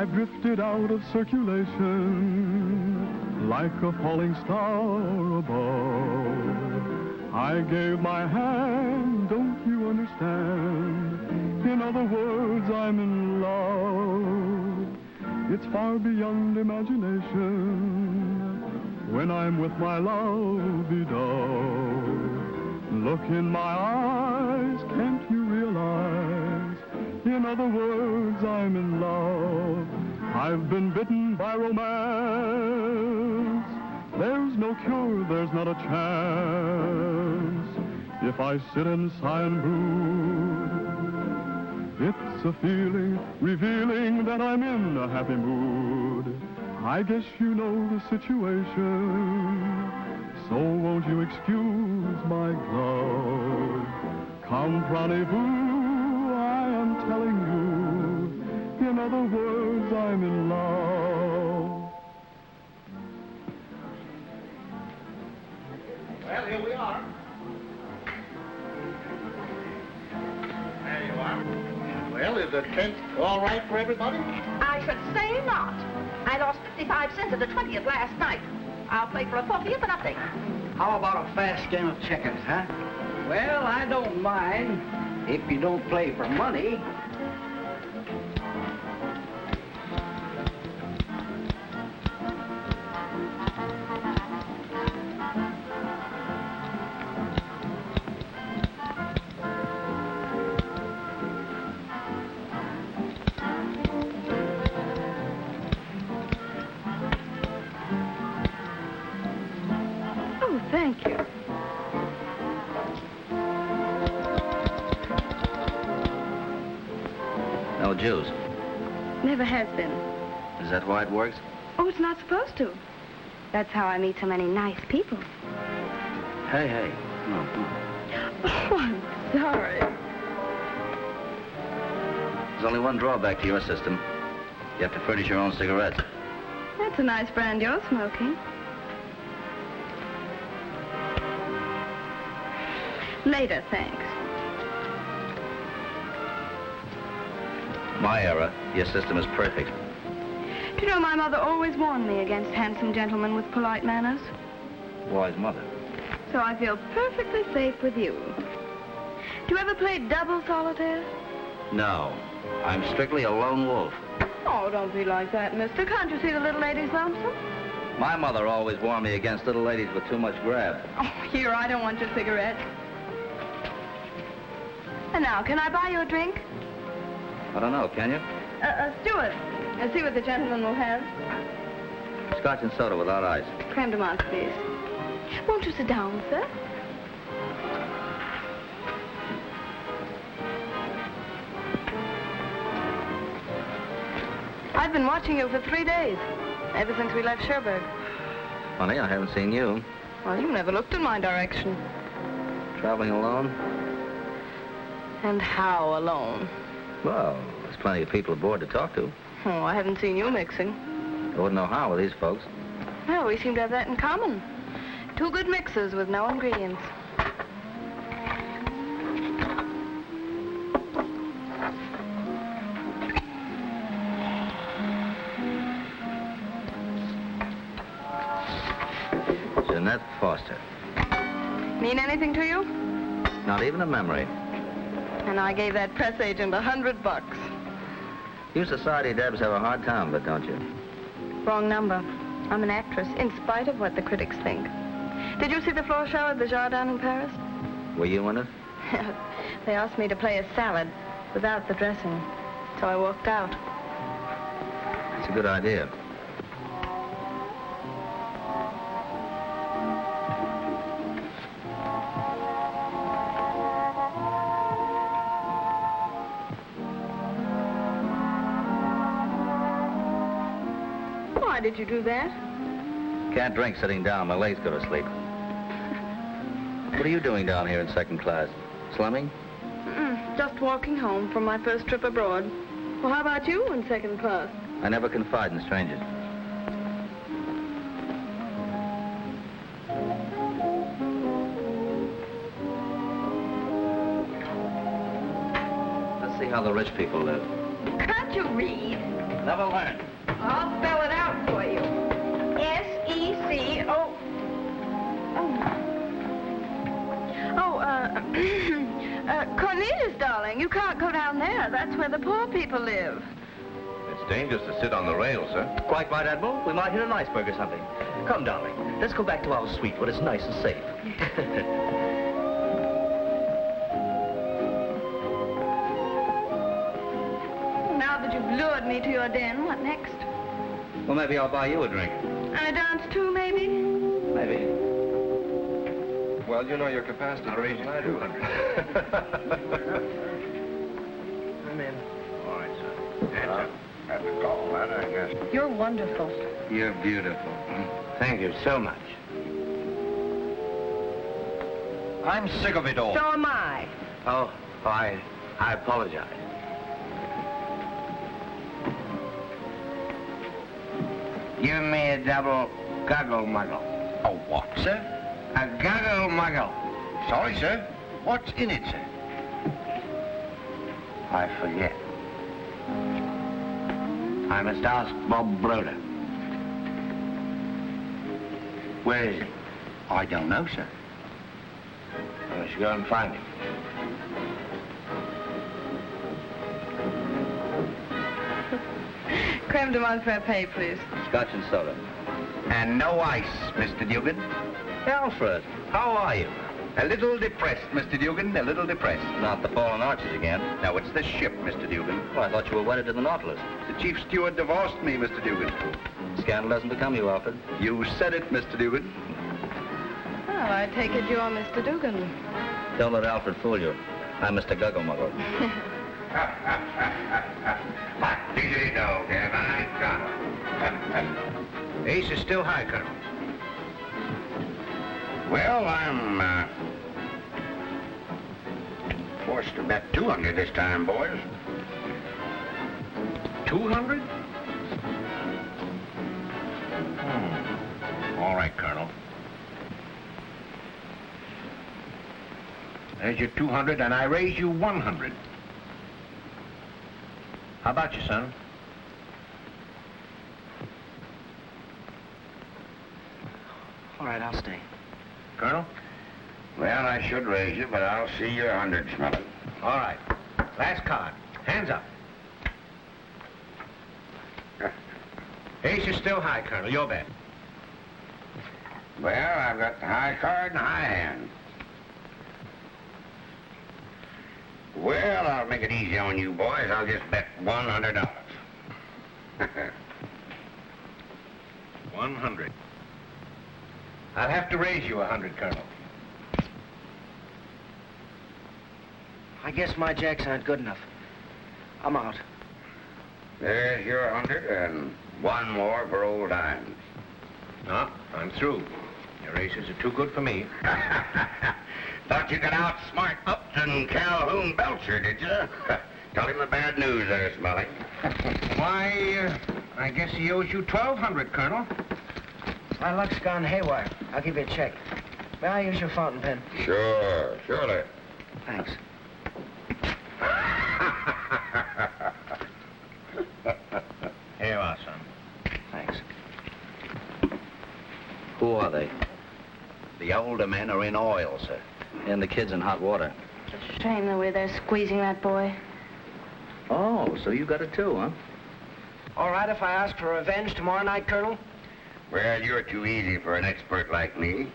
I've drifted out of circulation like a falling star above. I gave my hand, don't you understand? In other words, I'm in love. It's far beyond imagination when I'm with my lovey dove. Look in my eyes, can't you realize? In other words, I'm in love. I've been bitten by romance. There's no cure, there's not a chance. If I sit and sigh and brood, it's a feeling revealing that I'm in a happy mood. I guess you know the situation, so won't you excuse my glove? Come, rendezvous, I am telling you. In other words, I'm in love. Well, here we are. There you are. Well, is the tent all right for everybody? I should say not. I lost 55 cents at the 20th last night. I'll play for a 40th and nothing. How about a fast game of checkers, huh? Well, I don't mind if you don't play for money. Thank you. No Jews. Never has been. Is that why it works? Oh, it's not supposed to. That's how I meet so many nice people. Hey. No. Oh, I'm sorry. There's only one drawback to your system. You have to furnish your own cigarettes. That's a nice brand you're smoking. Later, thanks. My era, your system is perfect. Do you know, my mother always warned me against handsome gentlemen with polite manners. Wise mother. So I feel perfectly safe with you. Do you ever play double solitaire? No. I'm strictly a lone wolf. Oh, don't be like that, mister. Can't you see the little lady's lonesome? My mother always warned me against little ladies with too much grab. Oh, here, I don't want your cigarette. And now, can I buy you a drink? I don't know, can you? Stewart, and see what the gentleman will have. Scotch and soda without ice. Creme de menthe, please. Won't you sit down, sir? I've been watching you for 3 days, ever since we left Cherbourg. Funny, I haven't seen you. Well, you never looked in my direction. Traveling alone? And how alone? Well, there's plenty of people aboard to talk to. Oh, I haven't seen you mixing. I wouldn't know how with these folks. Well, we seem to have that in common. Two good mixers with no ingredients. Jeanette Foster. Mean anything to you? Not even a memory. And I gave that press agent $100. You society debs have a hard time, but don't you? Wrong number. I'm an actress, in spite of what the critics think. Did you see the floor show at the Jardin in Paris? Were you in it? They asked me to play a salad without the dressing, so I walked out. It's a good idea. Why did you do that? Can't drink sitting down. My legs go to sleep. What are you doing down here in second class? Slumming? Just walking home from my first trip abroad. Well, how about you in second class? I never confide in strangers. Let's see how the rich people live. Can't you read? Never learned. I'll spell it out for you. S-E-C-O... Cornelius, darling, you can't go down there. That's where the poor people live. It's dangerous to sit on the rail, sir. Quite right, Admiral. We might hit an iceberg or something. Come, darling. Let's go back to our suite where it's nice and safe. Now that you've lured me to your den, what next? Well, maybe I'll buy you a drink. And a dance too, maybe? Maybe. Well, you know your capacity. I'll raise you to 200. I'm in. All right, sir. That's a call, that, I guess. You're wonderful. You're beautiful. Thank you so much. I'm sick of it all. So am I. Oh, I apologize. Give me a double goggle-muggle. A what, sir? A goggle-muggle. Sorry, sir. What's in it, sir? I forget. I must ask Bob Broder. Where is he? I don't know, sir. I must go and find him. Creme de menthe frappe, please. Scotch and soda. And no ice, Mr. Dugan. Alfred, how are you? A little depressed, Mr. Dugan, a little depressed. Not the fallen arches again. Now, it's the ship, Mr. Dugan. Well, I thought you were wedded to the Nautilus. The chief steward divorced me, Mr. Dugan. Scandal doesn't become you, Alfred. You said it, Mr. Dugan. Well, I take it you're Mr. Dugan. Don't let Alfred fool you. I'm Mr. Guggle-Muggle. What diggity dog have I got? Ace is still high, Colonel. Well, I'm forced to bet 200 this time, boys. 200? All right, Colonel. There's your 200, and I raise you 100. How about you, son? All right, I'll stay. Colonel? Well, I should raise you, but I'll see your 100 smell it. All right. Last card. Hands up. Ace is still high, Colonel. Your bet. Well, I've got the high card and high hand. Well, I'll make it easy on you boys. I'll just bet $100. 100. I'll have to raise you 100, Colonel. I guess my jacks aren't good enough. I'm out. There's your 100 and one more for old times. No, I'm through. Your aces are too good for me. Thought you could outsmart Upton Calhoun Belcher, did you? Tell him the bad news there, Smelly. Why, I guess he owes you 1,200, Colonel. My luck's gone haywire. I'll give you a check. May I use your fountain pen? Sure, surely. Thanks. Here you are, son. Thanks. Who are they? The older men are in oil, sir. And the kids in hot water. It's a shame the way they're squeezing that boy. Oh, so you got it too, huh? All right if I ask for revenge tomorrow night, Colonel? Well, you're too easy for an expert like me.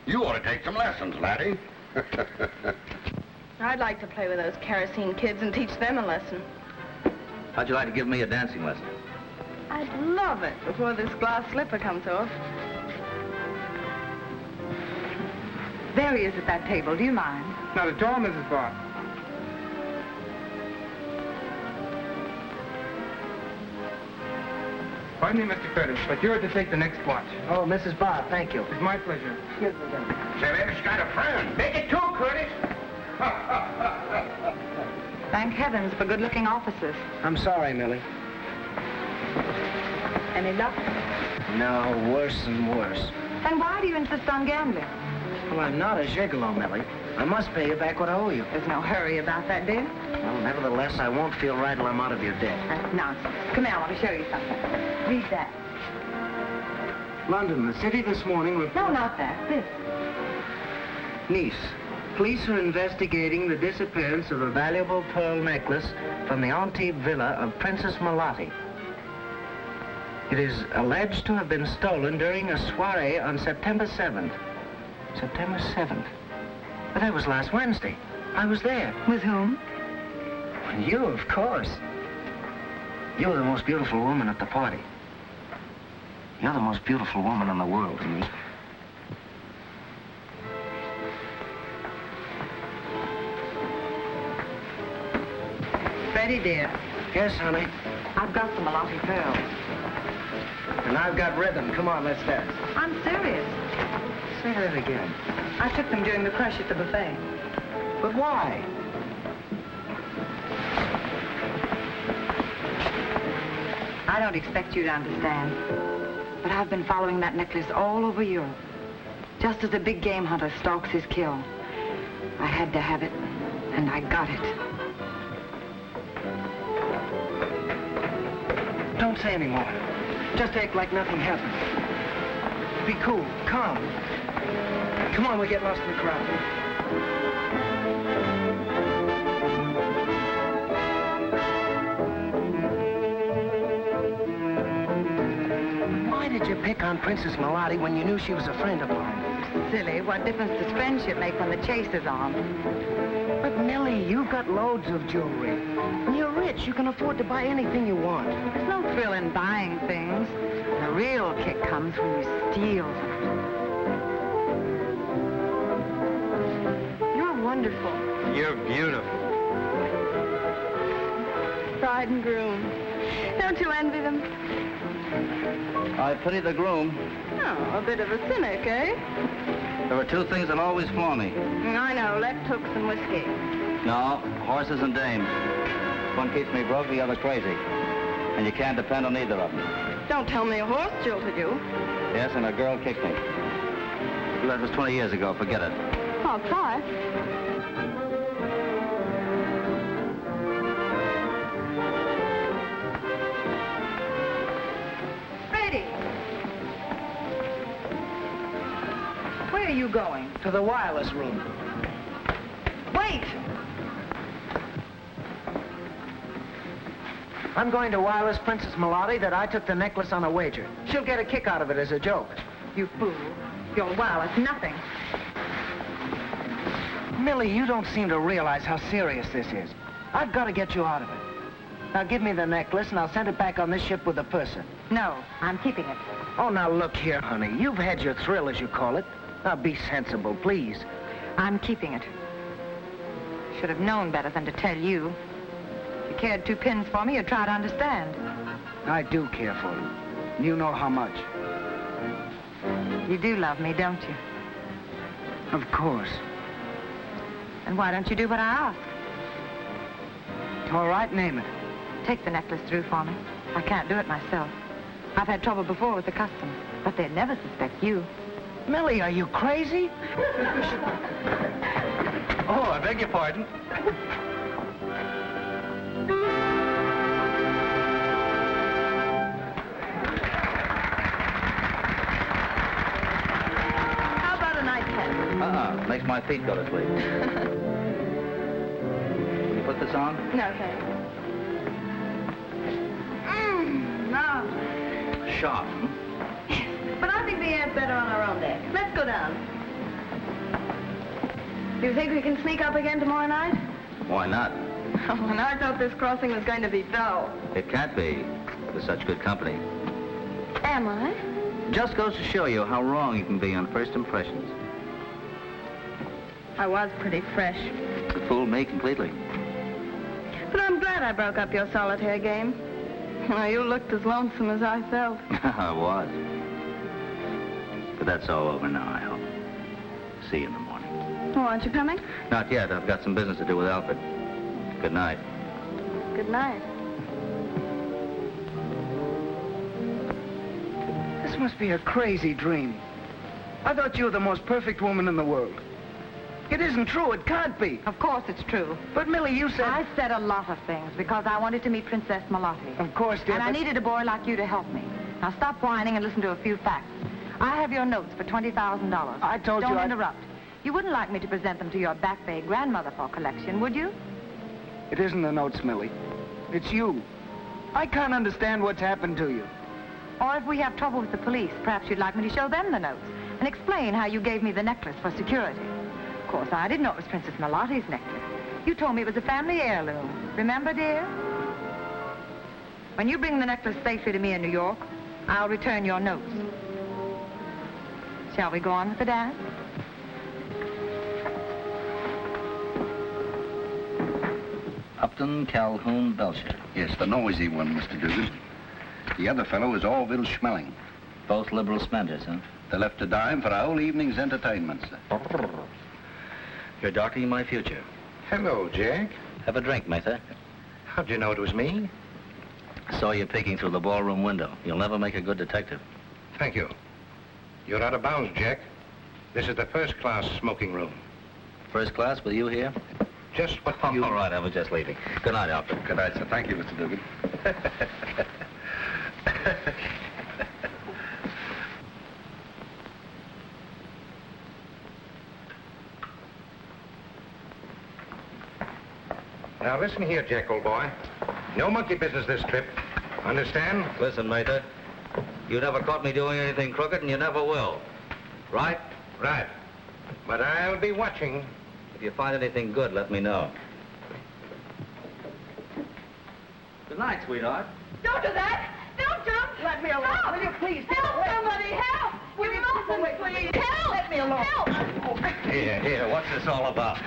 You ought to take some lessons, laddie. I'd like to play with those kerosene kids and teach them a lesson. How'd you like to give me a dancing lesson? I'd love it before this glass slipper comes off. There he is at that table. Do you mind? Not at all, Mrs. Bart. Pardon me, Mr. Curtis, but you're to take the next watch. Oh, Mrs. Bart, thank you. It's my pleasure. Excuse me, then. Sarah's got a friend. Make it two, Curtis. Thank heavens for good-looking officers. I'm sorry, Millie. Any luck? No, worse and worse. Then why do you insist on gambling? Well, I'm not a gigolo, Millie. I must pay you back what I owe you. There's no hurry about that, dear. Well, nevertheless, I won't feel right till I'm out of your debt. That's nonsense. Come here, I want to show you something. Read that. London, the city this morning No, not that. This. Nice. Police are investigating the disappearance of a valuable pearl necklace from the Antibes villa of Princess Malati. It is alleged to have been stolen during a soiree on September 7th. September 7th? But that was last Wednesday. I was there. With whom? You, of course. You were the most beautiful woman at the party. You're the most beautiful woman in the world to me. Freddie, dear. Yes, honey. I've got the Malati pearls. And I've got rhythm. Come on, let's dance. I'm serious. Say that again. I took them during the crush at the buffet. But why? I don't expect you to understand, but I've been following that necklace all over Europe. Just as a big game hunter stalks his kill. I had to have it, and I got it. Don't say any more. Just act like nothing happened. Be cool, calm. Come on, we'll get lost in the crowd. Why did you pick on Princess Malati when you knew she was a friend of mine? Silly, what difference does friendship make when the chase is on? But Millie, you've got loads of jewelry. And you're rich. You can afford to buy anything you want. There's no thrill in buying things. The real kick comes when you steal them. You're wonderful. You're beautiful. Bride and groom. Don't you envy them? I pity the groom. Oh, a bit of a cynic, eh? There are two things that always floor me. I know, left hooks and whiskey. No, horses and dames. One keeps me broke, the other crazy. And you can't depend on either of them. Don't tell me a horse jilted you. Yes, and a girl kicked me. Well, that was 20 years ago. Forget it. I'll try. Freddie! Where are you going? To the wireless room. Wait! I'm going to wireless Princess Malati that I took the necklace on a wager. She'll get a kick out of it as a joke. You fool. Your wow is nothing. Millie, you don't seem to realize how serious this is. I've got to get you out of it. Now give me the necklace and I'll send it back on this ship with the purser. No, I'm keeping it. Oh, now look here, honey. You've had your thrill, as you call it. Now be sensible, please. I'm keeping it. Should have known better than to tell you. If you cared two pins for me, you'd try to understand. I do care for you. You know how much. You do love me, don't you? Of course. And why don't you do what I ask? All right, name it. Take the necklace through for me. I can't do it myself. I've had trouble before with the customs, but they'd never suspect you. Millie, are you crazy? Oh, I beg your pardon. How about a nightcap? Makes my feet go to sleep. Will you put this on? No, thanks. No. Sharp. But I think the air's better on our own deck. Let's go down. You think we can sneak up again tomorrow night? Why not? Oh, and I thought this crossing was going to be dull. It can't be with such good company. Am I? Just goes to show you how wrong you can be on first impressions. I was pretty fresh. It fooled me completely. But I'm glad I broke up your solitaire game. Well, you looked as lonesome as I felt. I was. But that's all over now, I hope. See you in the morning. Oh, aren't you coming? Not yet. I've got some business to do with Alfred. Good night. Good night. This must be a crazy dream. I thought you were the most perfect woman in the world. It isn't true. It can't be. Of course it's true. But, Millie, you said... I said a lot of things because I wanted to meet Princess Malati. Of course, dear, And I needed a boy like you to help me. Now stop whining and listen to a few facts. I have your notes for $20,000. I told you Don't interrupt. You wouldn't like me to present them to your Back Bay grandmother for collection, would you? It isn't the notes, Millie. It's you. I can't understand what's happened to you. Or if we have trouble with the police, perhaps you'd like me to show them the notes and explain how you gave me the necklace for security. Of course, I didn't know it was Princess Malati's necklace. You told me it was a family heirloom. Remember, dear? When you bring the necklace safely to me in New York, I'll return your notes. Shall we go on with the dance? Upton, Calhoun, Belcher. Yes, the noisy one, Mr. Dugan. The other fellow is Orville Schmeling. Both liberal spenders, huh? They left a dime for a whole evening's entertainment, sir. You're doctoring my future. Hello, Jack. Have a drink, Mather. How'd you know it was me? Saw you peeking through the ballroom window. You'll never make a good detective. Thank you. You're out of bounds, Jack. This is the first-class smoking room. First class with you here? Just what you... All right, I was just leaving. Good night, Alfred. Good night, sir. Thank you, Mr. Dugan. Now, listen here, Jack, old boy. No monkey business this trip. Understand? Listen, Mather. You never caught me doing anything crooked, and you never will. Right? Right. But I'll be watching. If you find anything good, let me know. Good night, sweetheart. Don't do that! Don't jump! Let me alone. Help! Will you please? Help somebody! Help! You mustn't, please! Help! Let me alone. Help! Here, what's this all about?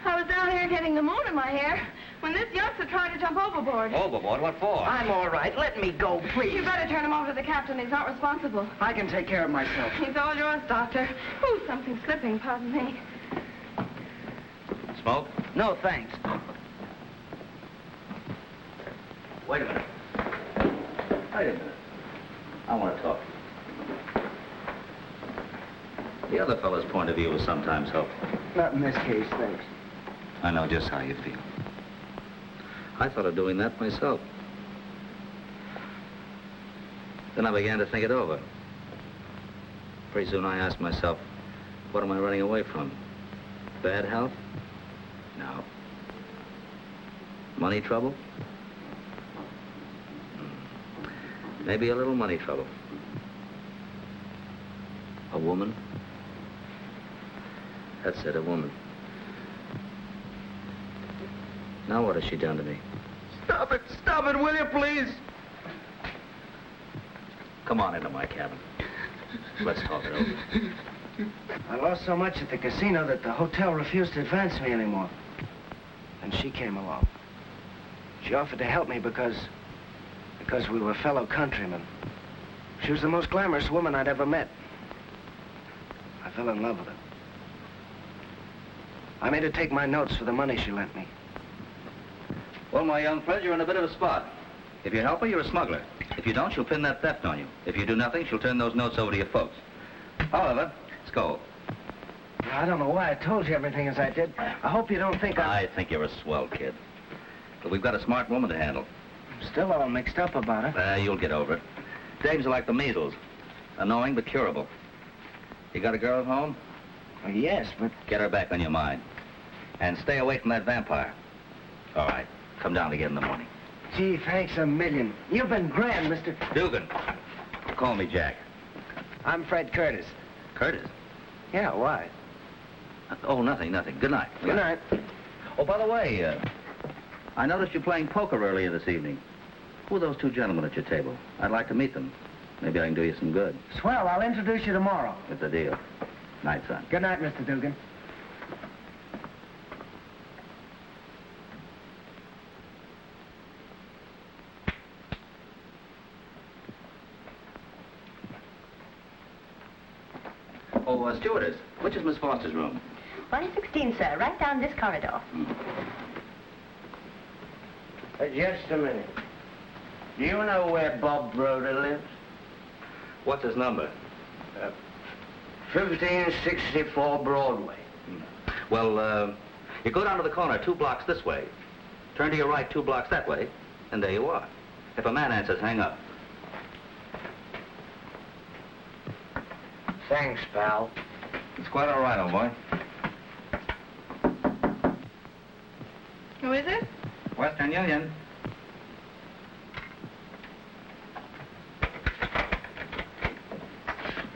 I was down here getting the moon in my hair when this youngster tried to jump overboard. Overboard? What for? I'm all right. Let me go, please. You better turn him over to the captain. He's not responsible. I can take care of myself. He's all yours, Doctor. Ooh, something's slipping, pardon me. Smoke? No, thanks. Wait a minute. Wait a minute. I want to talk. The other fellow's point of view is sometimes helpful. Not in this case, thanks. I know just how you feel. I thought of doing that myself. Then I began to think it over. Pretty soon I asked myself, what am I running away from? Bad health? No. Money trouble? Maybe a little money trouble. A woman? That's it, a woman. Now what has she done to me? Stop it, will you, please? Come on into my cabin. Let's talk it over. I lost so much at the casino that the hotel refused to advance me anymore. And she came along. She offered to help me because we were fellow countrymen. She was the most glamorous woman I'd ever met. I fell in love with her. I made her take my notes for the money she lent me. Well, my young friend, you're in a bit of a spot. If you help her, you're a smuggler. If you don't, she'll pin that theft on you. If you do nothing, she'll turn those notes over to your folks. However, let's go. I don't know why I told you everything as I did. I hope you don't think I think you're a swell kid. But we've got a smart woman to handle. I'm still all mixed up about it. You'll get over it. Dames are like the measles. Annoying, but curable. You got a girl at home? Well, yes, but... Get her back on your mind. And stay away from that vampire. All right. Come down again in the morning. Gee, thanks a million. You've been grand, Mr... Dugan. Call me Jack. I'm Fred Curtis. Curtis? Yeah, why? Oh, nothing. Good night. Good night. Oh, by the way, I noticed you playing poker earlier this evening. Who are those two gentlemen at your table? I'd like to meet them. Maybe I can do you some good. Swell, I'll introduce you tomorrow. It's a deal. Night, son. Good night, Mr. Dugan. Oh, stewardess, which is Miss Foster's room? 116, sir, right down this corridor. Just a minute. Do you know where Bob Broder lives? What's his number? 1564 Broadway. Well, you go down to the corner 2 blocks this way. Turn to your right 2 blocks that way, and there you are. If a man answers, hang up. Thanks, pal. It's quite all right, old boy. Who is it? Western Union.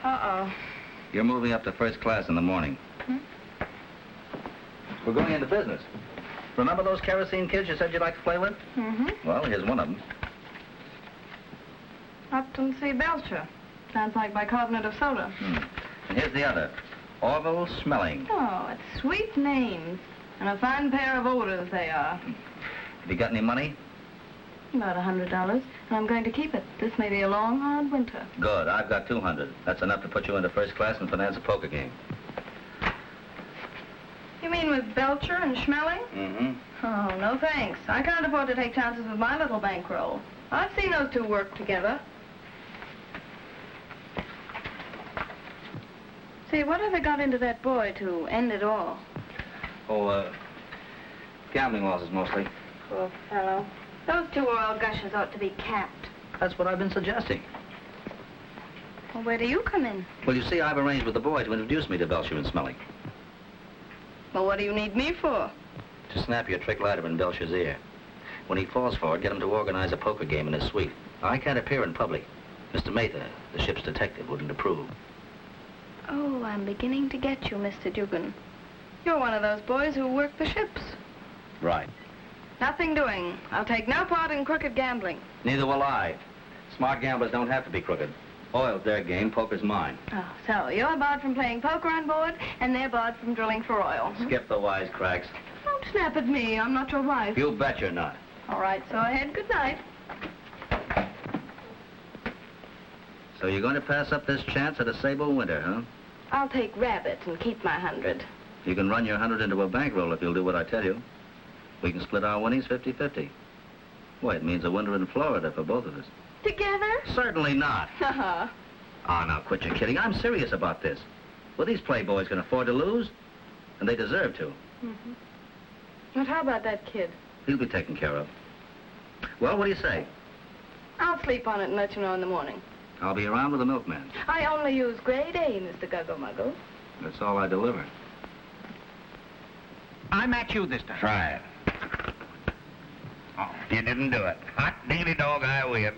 Uh-oh. You're moving up to first class in the morning. Hmm? We're going into business. Remember those kerosene kids you said you'd like to play with? Mm-hmm. Well, here's one of them. Upton C. Belcher. Sounds like bicarbonate of soda. And here's the other. Orville Smelling. Oh, it's sweet names. And a fine pair of odors they are. Have you got any money? About $100, and I'm going to keep it. This may be a long, hard winter. Good. I've got 200. That's enough to put you into first class and finance a poker game. You mean with Belcher and Schmeling? Mm-hmm. Oh, no thanks. I can't afford to take chances with my little bankroll. I've seen those two work together. See, what have they got into that boy to end it all? Oh, gambling losses mostly. Poor fellow. Those two oil gushers ought to be capped. That's what I've been suggesting. Well, where do you come in? Well, you see, I've arranged with the boy to introduce me to Belcher and Smelling. Well, what do you need me for? To snap your trick lighter in Belcher's ear. When he falls for it, get him to organize a poker game in his suite. I can't appear in public. Mr. Mather, the ship's detective, wouldn't approve. Oh, I'm beginning to get you, Mr. Dugan. You're one of those boys who work the ships. Right. Nothing doing. I'll take no part in crooked gambling. Neither will I. Smart gamblers don't have to be crooked. Oil's their game, poker's mine. Oh, so you're barred from playing poker on board, and they're barred from drilling for oil. Skip the wisecracks. Don't snap at me. I'm not your wife. You bet you're not. All right, so ahead. Good night. So you're going to pass up this chance at a sable winter, huh? I'll take rabbit and keep my 100. You can run your 100 into a bankroll if you'll do what I tell you. We can split our winnings 50-50. Boy, it means a winter in Florida for both of us. Together? Certainly not. Uh-huh. Oh, now, quit your kidding. I'm serious about this. Well, these playboys can afford to lose, and they deserve to. Mm-hmm. But how about that kid? He'll be taken care of. Well, what do you say? I'll sleep on it and let you know in the morning. I'll be around with the milkman. I only use grade A, Mr. Guggle-Muggle. That's all I deliver. I match you this time. Try it. Oh, you didn't do it. Hot diggity dog, I win.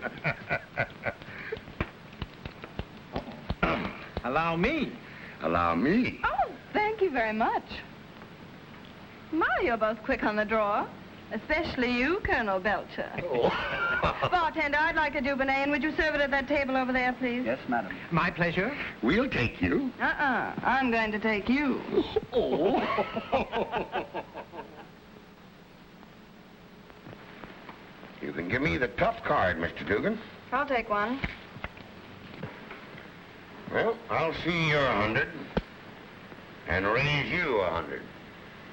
Allow me. Allow me. Oh, thank you very much. My, you're both quick on the draw. Especially you, Colonel Belcher. Oh. Bartender, I'd like a Dubonnet, and would you serve it at that table over there, please? Yes, madam. My pleasure. We'll take you. I'm going to take you. Oh. You can give me the tough card, Mr. Dugan. I'll take one. Well, I'll see your 100 and raise you 100.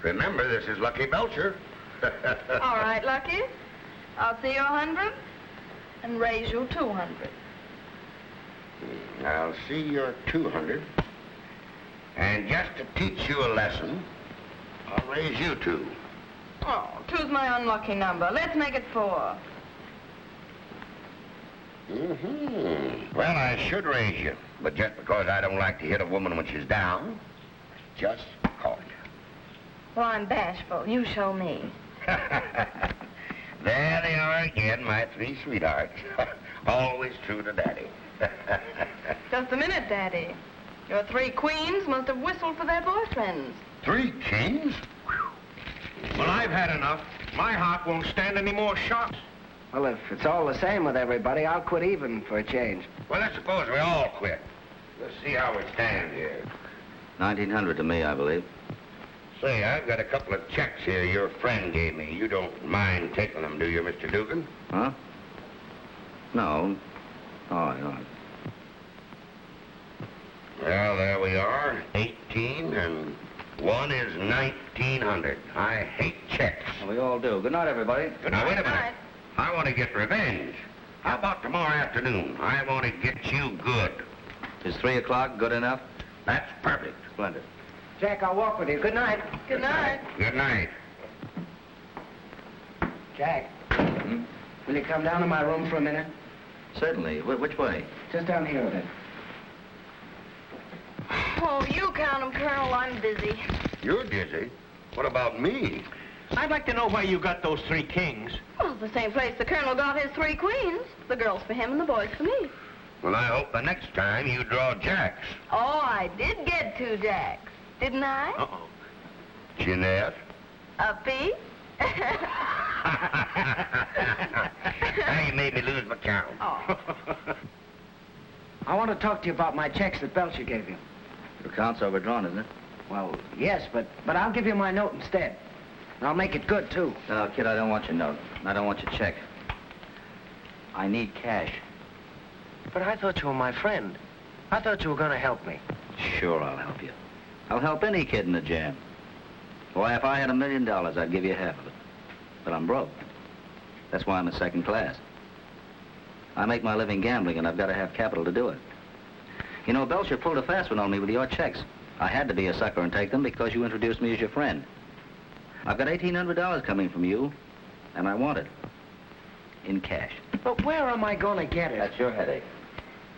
Remember, this is Lucky Belcher. All right, Lucky. I'll see you 100 and raise you 200. I'll see your 200. And just to teach you a lesson, I'll raise you 2. Oh, 2's my unlucky number. Let's make it 4. Mm-hmm. Well, I should raise you, but just because I don't like to hit a woman when she's down, just call you. Well, I'm bashful. You show me. There they are again, my 3 sweethearts. Always true to Daddy. Just a minute, Daddy. Your 3 queens must have whistled for their boyfriends. 3 kings? Well, I've had enough. My heart won't stand any more shots. Well, if it's all the same with everybody, I'll quit even for a change. Well, let's suppose we all quit. Let's see how we stand here. 1900 to me, I believe. Say, I've got a couple of checks here your friend gave me. You don't mind taking them, do you, Mr. Dugan? Huh? No. All right. Well, there we are. 18, and 1 is 1900. I hate checks. Well, we all do. Good night, everybody. But now, wait a minute. Night. I want to get revenge. How about tomorrow afternoon? I want to get you good. Is 3 o'clock good enough? That's perfect. Splendid. Jack, I'll walk with you. Good night. Good night. Good night. Jack, will you come down to my room for a minute? Certainly. Which way? Just down here a bit. Oh, you count 'em, Colonel. I'm busy. You're dizzy. What about me? I'd like to know where you got those 3 kings. Well, the same place the Colonel got his 3 queens. The girls for him and the boys for me. Well, I hope the next time you draw jacks. Oh, I did get 2 jacks, didn't I? Uh-oh. Jeanette? A piece? Now you made me lose my count. Oh. I want to talk to you about my checks that Belcher gave you. The account's overdrawn, isn't it? Well, yes, but I'll give you my note instead. And I'll make it good, too. No, kid, I don't want your note. I don't want your check. I need cash. But I thought you were my friend. I thought you were going to help me. Sure, I'll help you. I'll help any kid in the jam. Why, if I had $1 million, I'd give you half of it. But I'm broke. That's why I'm in second class. I make my living gambling, and I've got to have capital to do it. You know, Belcher pulled a fast one on me with your checks. I had to be a sucker and take them because you introduced me as your friend. I've got $1,800 coming from you, and I want it. In cash. But where am I going to get it? That's your headache.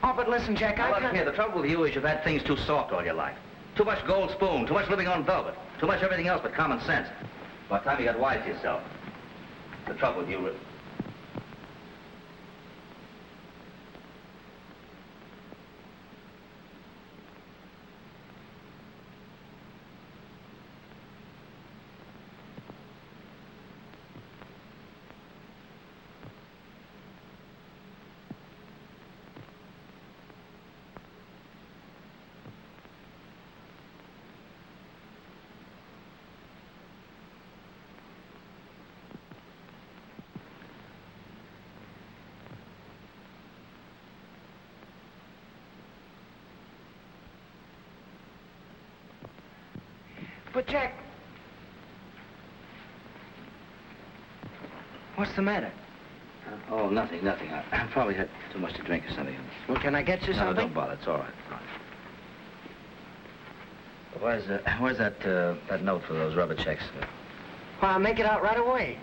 Oh, but listen, Jack, Now, look here, the trouble with you is you've had things too soft all your life. Too much gold spoon, too much living on velvet, too much everything else but common sense. By the time you got wise to yourself. The trouble with you... But, Jack... What's the matter? Oh, nothing. I probably had too much to drink or something. Well, can I get you No, something? don't bother. It's all right. Where's that note for those rubber checks? Well, I'll make it out right away.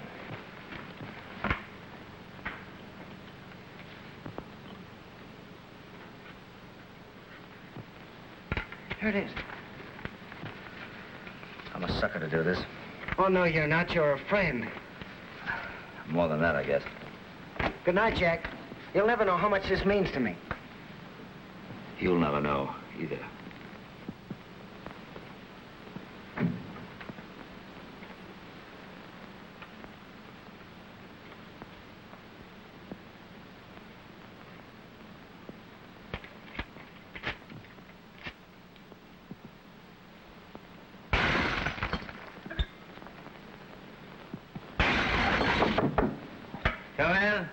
Here it is. I'm a sucker to do this. Oh, no, you're not. You're a friend. More than that, I guess. Good night, Jack. You'll never know how much this means to me. You'll never know, either. Come in.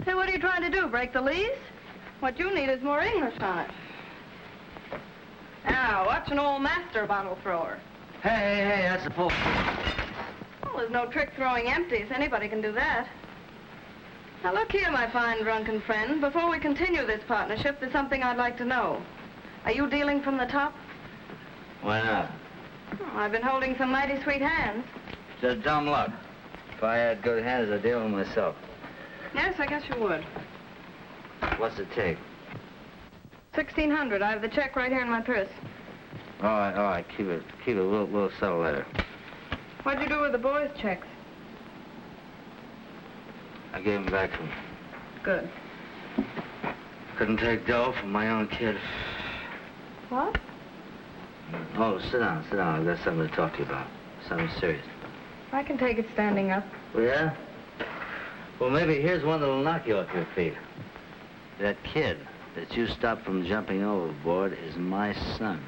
Hey, what are you trying to do, break the lease? What you need is more English on it. Now, watch an old master bottle thrower. Hey, that's a pull. Well, there's no trick throwing empties. Anybody can do that. Now, look here, my fine drunken friend. Before we continue this partnership, there's something I'd like to know. Are you dealing from the top? Why not? Oh, I've been holding some mighty sweet hands. Just dumb luck. If I had good hands, I'd deal with myself. Yes, I guess you would. What's it take? 1,600. I have the check right here in my purse. All right. Keep it. We'll settle later. What'd you do with the boys' checks? I gave them back to him. Good. Couldn't take dough from my own kid. What? Oh, sit down. I've got something to talk to you about. Something serious. I can take it standing up. Oh, yeah? Well, maybe here's one that'll knock you off your feet. That kid that you stopped from jumping overboard is my son.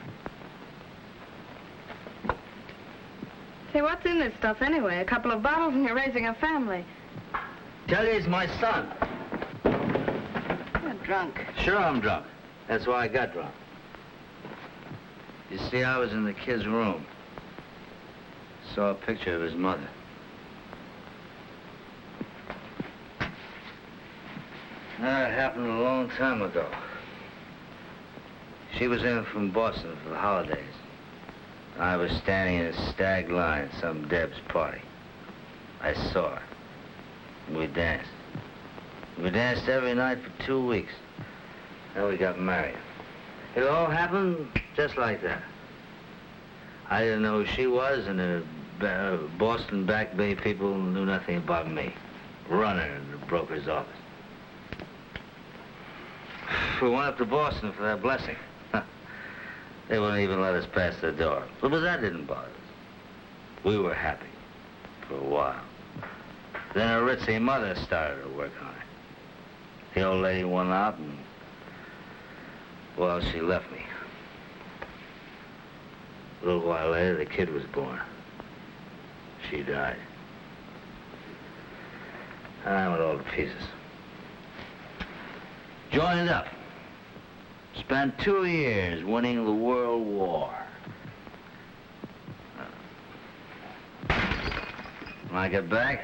Say, what's in this stuff anyway? A couple of bottles and you're raising a family. Tell you he's my son. You're drunk. Sure I'm drunk. That's why I got drunk. You see, I was in the kid's room. Saw a picture of his mother. That happened a long time ago. She was in from Boston for the holidays. I was standing in a stag line at some Deb's party. I saw her. We danced. We danced every night for 2 weeks. Then we got married. It all happened just like that. I didn't know who she was, and the Boston Back Bay people knew nothing about me. Running in the broker's office. We went up to Boston for their blessing. They wouldn't even let us pass the door. But that didn't bother us. We were happy for a while. Then her ritzy mother started to work on it. The old lady went out and, well, she left me. A little while later, the kid was born. She died. And I went all to pieces. Joined up. Spent 2 years winning the World War. When I got back,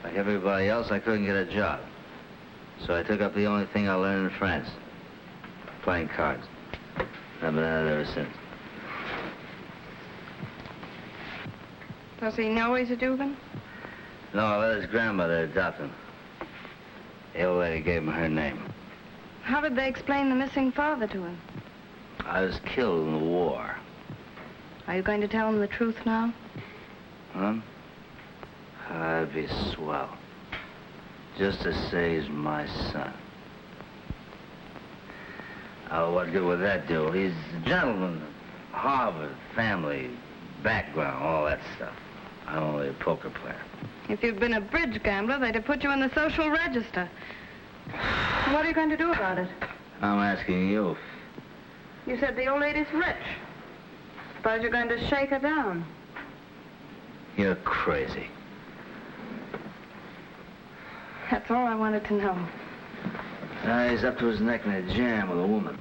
like everybody else, I couldn't get a job. So I took up the only thing I learned in France, playing cards. I've been at it ever since. Does he know he's a Dugan? No, I let his grandmother adopt him. The old lady gave him her name. How did they explain the missing father to him? I was killed in the war. Are you going to tell him the truth now? Huh? That'd be swell. Just to say he's my son. Oh, what good would that do? He's a gentleman, Harvard, family, background, all that stuff. I'm only a poker player. If you'd been a bridge gambler, they'd have put you in the social register. What are you going to do about it? I'm asking you. You said the old lady's rich. Suppose you're going to shake her down. You're crazy. That's all I wanted to know. He's up to his neck in a jam with a woman.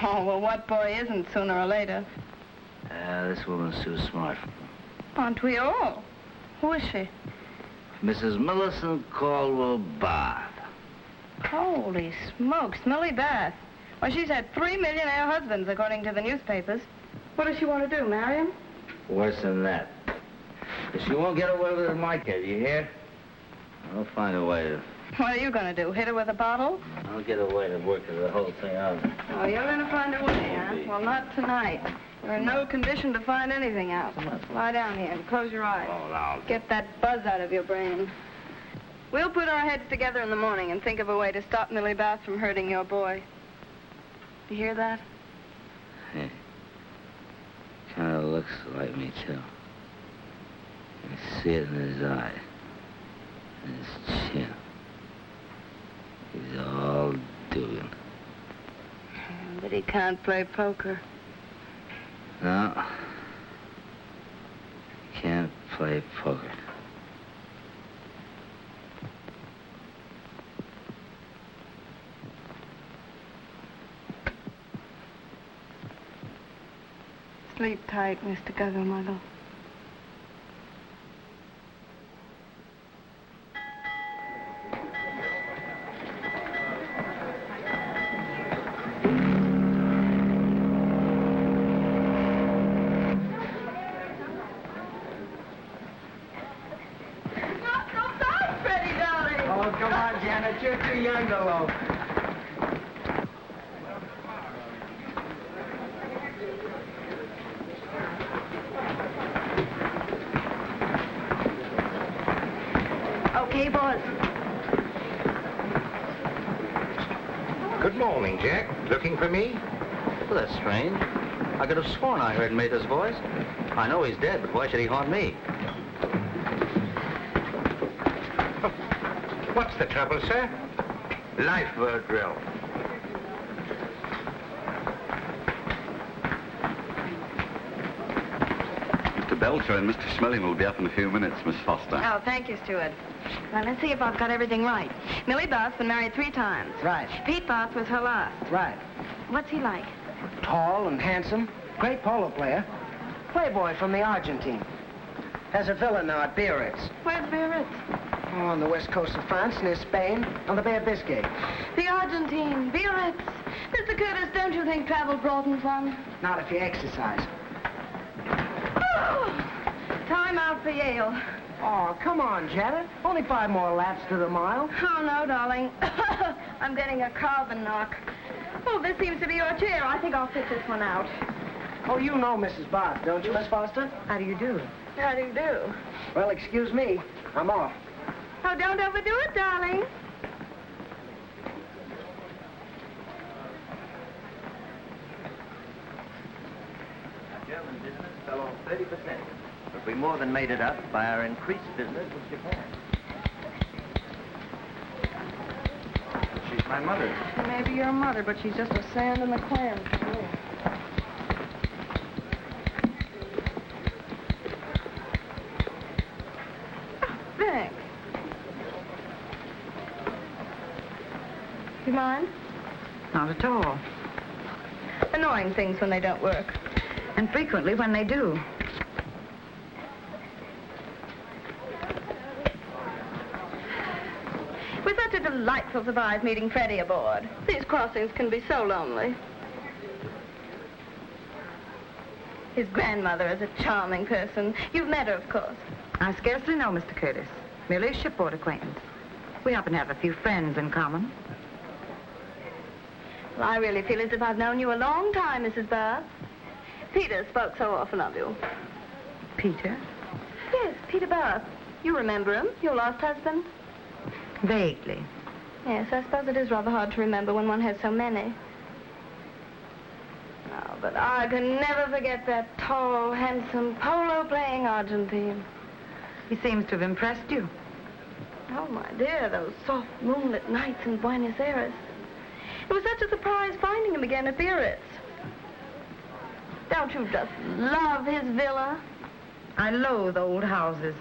Oh, well, what boy isn't sooner or later? This woman's too smart for him. Aren't we all? Who is she? Mrs. Millicent Caldwell Bath. Holy smokes, Millie Bath. Well, she's had 3 millionaire husbands, according to the newspapers. What does she want to do, marry him? Worse than that. If she won't get away with it, my kid, you hear? I'll find a way to... What are you going to do, hit her with a bottle? I'll get a way to work the whole thing out. Oh, you're going to find a way, huh? Well, not tonight. You're in no condition to find anything out. Lie down here and close your eyes. Oh, now... Get that buzz out of your brain. We'll put our heads together in the morning and think of a way to stop Millie Bath from hurting your boy. You hear that? Yeah. Kind of looks like me, too. I see it in his eye. And his chin. He's all doing. But he can't play poker. No. Can't play poker. Sleep tight, Mr. Guggermuggle. You're too young to loaf. Okay, boss. Good morning, Jack. Looking for me? Well, that's strange. I could have sworn I heard Mather's voice. I know he's dead, but why should he haunt me? What's the trouble, sir? Lifeboat drill. Mr. Belcher and Mr. Schmeling will be up in a few minutes, Miss Foster. Oh, thank you, Stewart. Now, let's see if I've got everything right. Millie Bath's been married 3 times. Right. Pete Bath was her last. Right. What's he like? Tall and handsome. Great polo player. Playboy from the Argentine. Has a villa now at Biarritz. Where's Biarritz? Oh, on the west coast of France, near Spain, on the Bay of Biscay. The Argentine, Biarritz. Mr. Curtis, don't you think travel broadens one? Not if you exercise. Oh, time out for Yale. Oh, come on, Janet. Only 5 more laps to the mile. Oh, no, darling. I'm getting a carbon knock. Oh, this seems to be your chair. I think I'll fit this one out. Oh, you know Mrs. Barth, don't you, Miss Foster? How do you do? How do you do? Well, excuse me. I'm off. Oh, don't overdo it, darling. German business fell off 30%, but we more than made it up by our increased business with Japan. She's my mother. She may be your mother, but she's just a sand in the clam. Thanks. You mind? Not at all. Annoying things when they don't work. And frequently when they do. It was such a delightful surprise meeting Freddie aboard. These crossings can be so lonely. His grandmother is a charming person. You've met her, of course. I scarcely know Mr. Curtis. Merely a shipboard acquaintance. We happen to have a few friends in common. Well, I really feel as if I've known you a long time, Mrs. Barth. Peter spoke so often of you. Peter? Yes, Peter Barth. You remember him, your last husband? Vaguely. Yes, I suppose it is rather hard to remember when one has so many. Oh, but I can never forget that tall, handsome, polo-playing Argentine. He seems to have impressed you. Oh, my dear, those soft moonlit nights in Buenos Aires. It was such a surprise finding him again at Biarritz. Don't you just love his villa? I loathe old houses.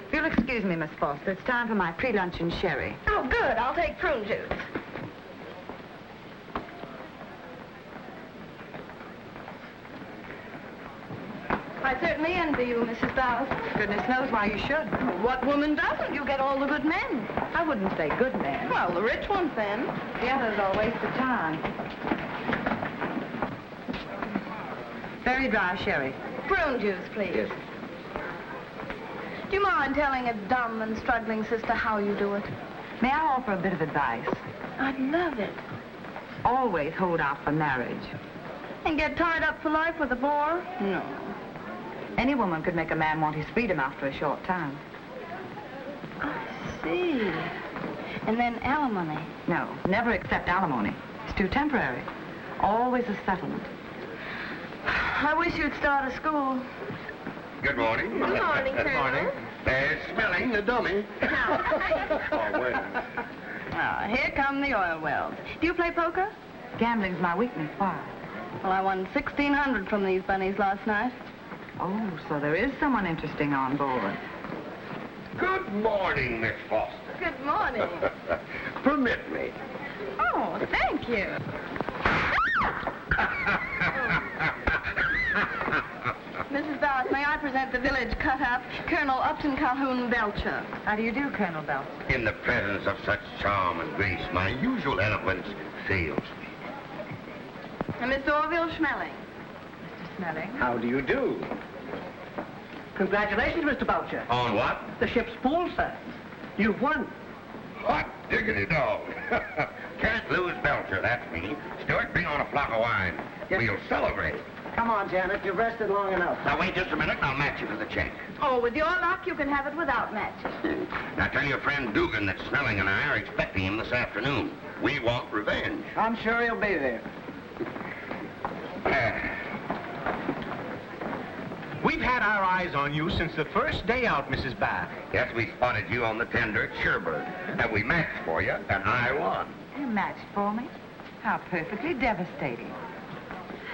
If you'll excuse me, Miss Foster, it's time for my pre-luncheon sherry. Oh, good. I'll take prune juice. I certainly envy you, Mrs. Barth. Goodness knows why you should. What woman doesn't? You get all the good men. I wouldn't say good men. Well, the rich ones, then. The others are a waste of time. Very dry sherry. Prune juice, please. Yes. Do you mind telling a dumb and struggling sister how you do it? May I offer a bit of advice? I'd love it. Always hold out for marriage. And get tied up for life with a bore? No. Any woman could make a man want his freedom after a short time. I see. And then alimony. No, never accept alimony. It's too temporary. Always a settlement. I wish you'd start a school. Good morning. Good morning, Colonel. Good morning. There's Smelling, the dummy. Oh, well. Ah, here come the oil wells. Do you play poker? Gambling's my weakness. Why? Well, I won 1,600 from these bunnies last night. Oh, so there is someone interesting on board. Good morning, Miss Foster. Good morning. Permit me. Oh, thank you. Mrs. Barth, may I present the village cut-up, Colonel Upton Calhoun Belcher. How do you do, Colonel Belcher? In the presence of such charm and grace, my usual eloquence fails me. And Mr. Orville Schmeling. Mr. Smelling? How do you do? Congratulations, Mr. Belcher. On what? The ship's pool, sir. You've won. Hot diggity dog. Can't lose Belcher, that's me. Stuart, bring on a flock of wine. Yes. We'll celebrate. Come on, Janet. You've rested long enough. Now, wait just a minute, and I'll match you for the check. Oh, with your luck, you can have it without matching. Now, tell your friend Dugan that Smelling and I are expecting him this afternoon. We want revenge. I'm sure he'll be there. We've had our eyes on you since the first day out, Mrs. Barth. Yes, we spotted you on the tender at Sherburne, and we matched for you, and I won. You matched for me? How perfectly devastating.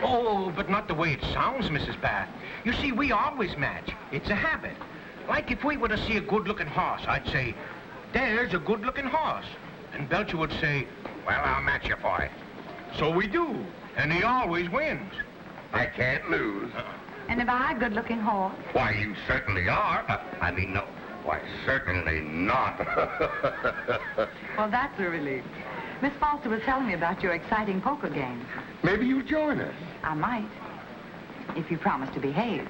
Oh, but not the way it sounds, Mrs. Barth. You see, we always match. It's a habit. Like if we were to see a good-looking horse, I'd say, there's a good-looking horse. And Belcher would say, well, I'll match you for it. So we do, and he always wins. I can't lose. And am I a good-looking horse? Why, you certainly are. Why, certainly not. Well, that's a relief. Miss Foster was telling me about your exciting poker game. Maybe you'll join us. I might, if you promise to behave.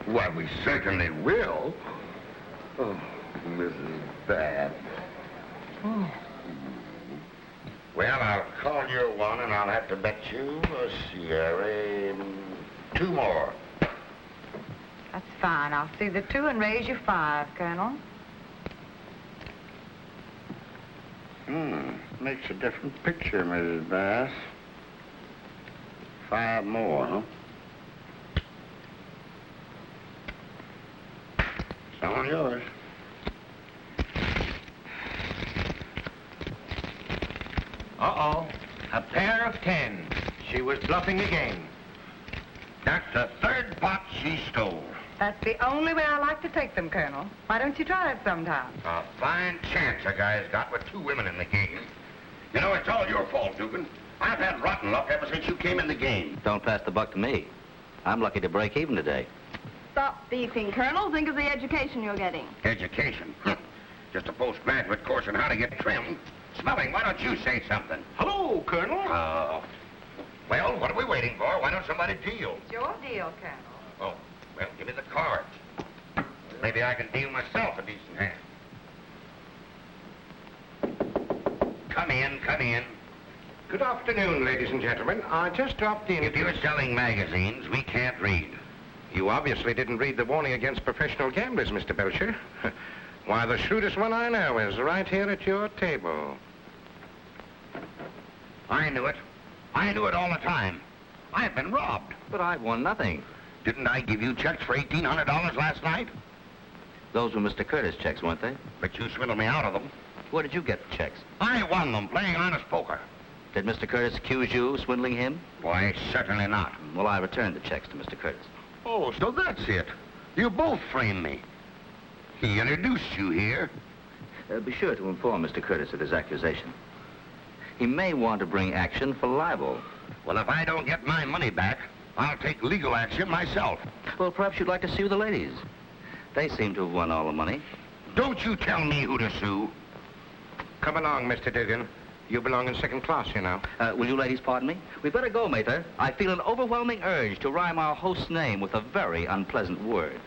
Why, we certainly will. Oh, Mrs. Bath. Oh. Well, I'll call you one, and I'll have to bet you, two more. That's fine. I'll see the 2 and raise you 5, Colonel. Makes a different picture, Mrs. Bass. 5 more, huh? It's all yours. Uh-oh. A pair of 10. She was bluffing again. That's the 3rd pot she stole. That's the only way I like to take them, Colonel. Why don't you try it sometime? A fine chance a guy's got with 2 women in the game. You know, it's all your fault, Dugan. I've had rotten luck ever since you came in the game. Don't pass the buck to me. I'm lucky to break even today. Stop beefing, Colonel. Think of the education you're getting. Education? Just a postgraduate course on how to get trimmed. Smelling, why don't you say something? Hello, Colonel. Well, what are we waiting for? Why don't somebody deal? It's your deal, Colonel. Oh, well, give me the cards. Maybe I can deal myself a decent hand. Come in, come in. Good afternoon, ladies and gentlemen. I just dropped in. If you're selling magazines, we can't read. You obviously didn't read the warning against professional gamblers, Mr. Belcher. Why, the shrewdest one I know is right here at your table. I knew it. I knew it all the time. I've been robbed. But I won nothing. Didn't I give you checks for $1,800 last night? Those were Mr. Curtis' checks, weren't they? But you swindled me out of them. Where did you get the checks? I won them playing honest poker. Did Mr. Curtis accuse you of swindling him? Why, certainly not. Well, I returned the checks to Mr. Curtis. Oh, so that's it. You both framed me. He introduced you here. Be sure to inform Mr. Curtis of his accusation. He may want to bring action for libel. Well, if I don't get my money back, I'll take legal action myself. Well, perhaps you'd like to sue the ladies. They seem to have won all the money. Don't you tell me who to sue. Come along, Mr. Dugan. You belong in 2nd class, you know. Will you ladies pardon me? We'd better go, Mater. I feel an overwhelming urge to rhyme our host's name with a very unpleasant word.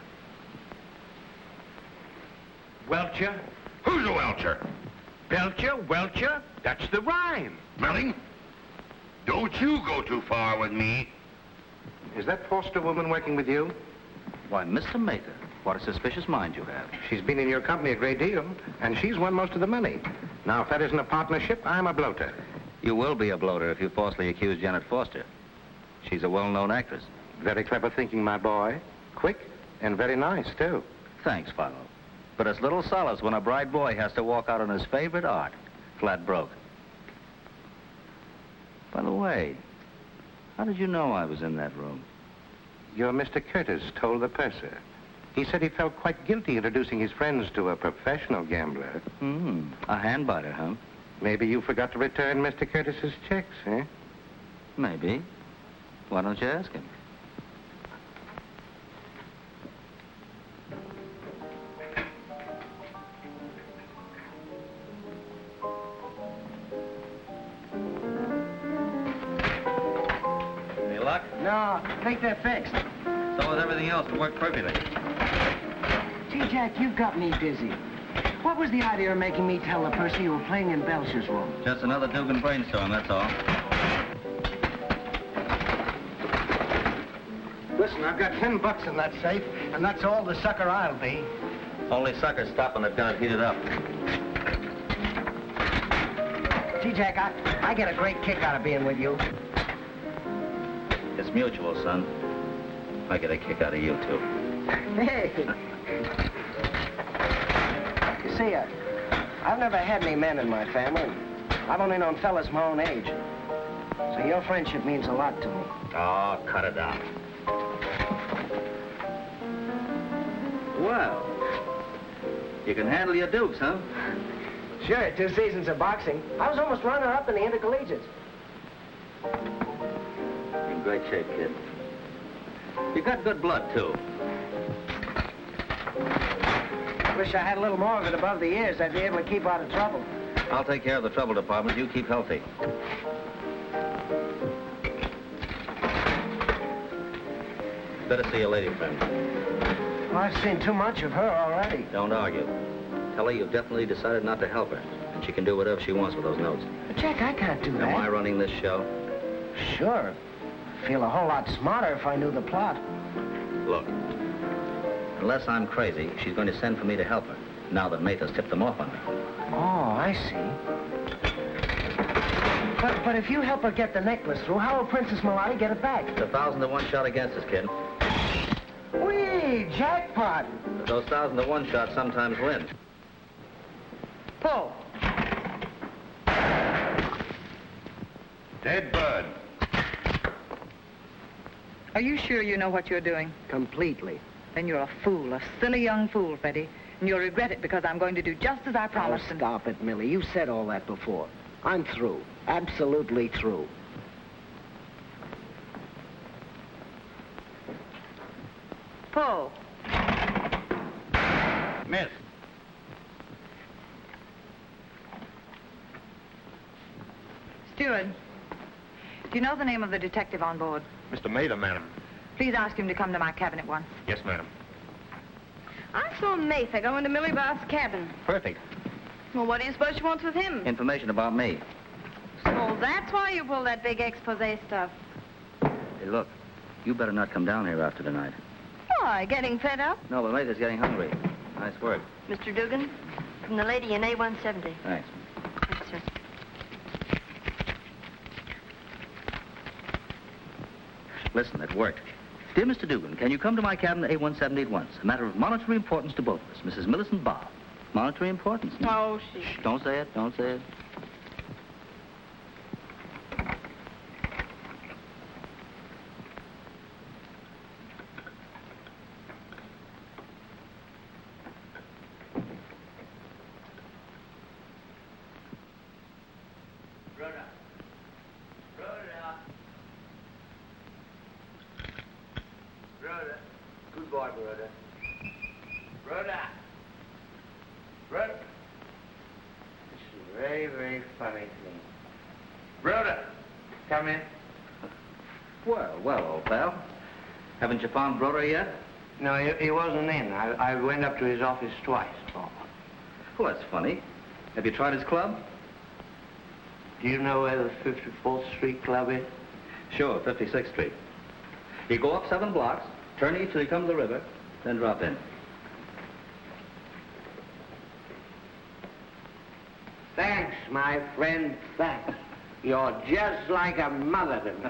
Welcher? Who's a Welcher? Belcher, Welcher, that's the rhyme. Melling, don't you go too far with me. Is that Foster woman working with you? Why, Mr. Mater, what a suspicious mind you have. She's been in your company a great deal, and she's won most of the money. Now, if that isn't a partnership, I'm a bloater. You will be a bloater if you falsely accuse Janet Foster. She's a well-known actress. Very clever thinking, my boy. Quick and very nice, too. Thanks, Philo. But it's little solace when a bright boy has to walk out on his favorite art, flat broke. By the way, how did you know I was in that room? Your Mr. Curtis told the purser. He said he felt quite guilty introducing his friends to a professional gambler. A handbiter, huh? Maybe you forgot to return Mr. Curtis's checks, eh? Maybe. Why don't you ask him? Any luck? No, I think they're fixed. So is everything else. It worked perfectly. Gee, Jack, you got me busy. What was the idea of making me tell the purser you were playing in Belcher's room? Just another Dugan brainstorm, that's all. Listen, I've got $10 in that safe, and that's all the sucker I'll be. Only suckers stop when they've got it heated up. Gee, Jack, I get a great kick out of being with you. It's mutual, son. I get a kick out of you, too. Hey. You see, I've never had any men in my family. I've only known fellas my own age. So your friendship means a lot to me. Oh, cut it out. Well, you can handle your dukes, huh? Sure, 2 seasons of boxing. I was almost runner-up in the intercollegiates. In great shape, kid. You've got good blood, too. Wish I had a little more of it above the ears. I'd be able to keep out of trouble. I'll take care of the trouble department. You keep healthy. Better see your lady friend. Well, I've seen too much of her already. Don't argue. Tell her you've definitely decided not to help her, and she can do whatever she wants with those notes. But, Jack, I can't do that. Am I running this show? Sure. I'd feel a whole lot smarter if I knew the plot. Look, unless I'm crazy, she's going to send for me to help her, now that Mather's tipped them off on me. Oh, I see. But if you help her get the necklace through, how will Princess Malati get it back? It's 1,000 to 1 shot against us, kid. Whee, jackpot. But those 1,000 to 1 shots sometimes win. Pull. Dead Bud. Are you sure you know what you're doing? Completely. Then you're a fool, a silly young fool, Freddie. And you'll regret it because I'm going to do just as I promised. Oh, stop it, Millie. You said all that before. I'm through. Absolutely through. Pull. Miss. Steward, do you know the name of the detective on board? Mr. Mather, madam. Please ask him to come to my cabin at once. Yes, madam. I saw Mather go into Millie Bath's cabin. Perfect. Well, what do you suppose she wants with him? Information about me. Oh, that's why you pulled that big expose stuff. Hey, look, you better not come down here after tonight. Why, getting fed up? No, but Mather's getting hungry. Nice work. Mr. Dugan, from the lady in A170. Thanks. Thanks, sir. Listen, it worked. Dear Mr. Dugan, can you come to my cabin at A170 at once? A matter of monetary importance to both of us. Mrs. Millicent Bob. Monetary importance? Oh, Shh, don't say it. Don't say it. Brother. Good boy, brother. Brother. Brother. This is very, very funny thing. Brother, come in. Well, old pal. Haven't you found Broder yet? No, he wasn't in. I went up to his office twice. Oh. Well, that's funny. Have you tried his club? Do you know where the 54th Street Club is? Sure, 56th Street. You go up 7 blocks, turn east till you come to the river, then drop in. Thanks, my friend, thanks. You're just like a mother to me.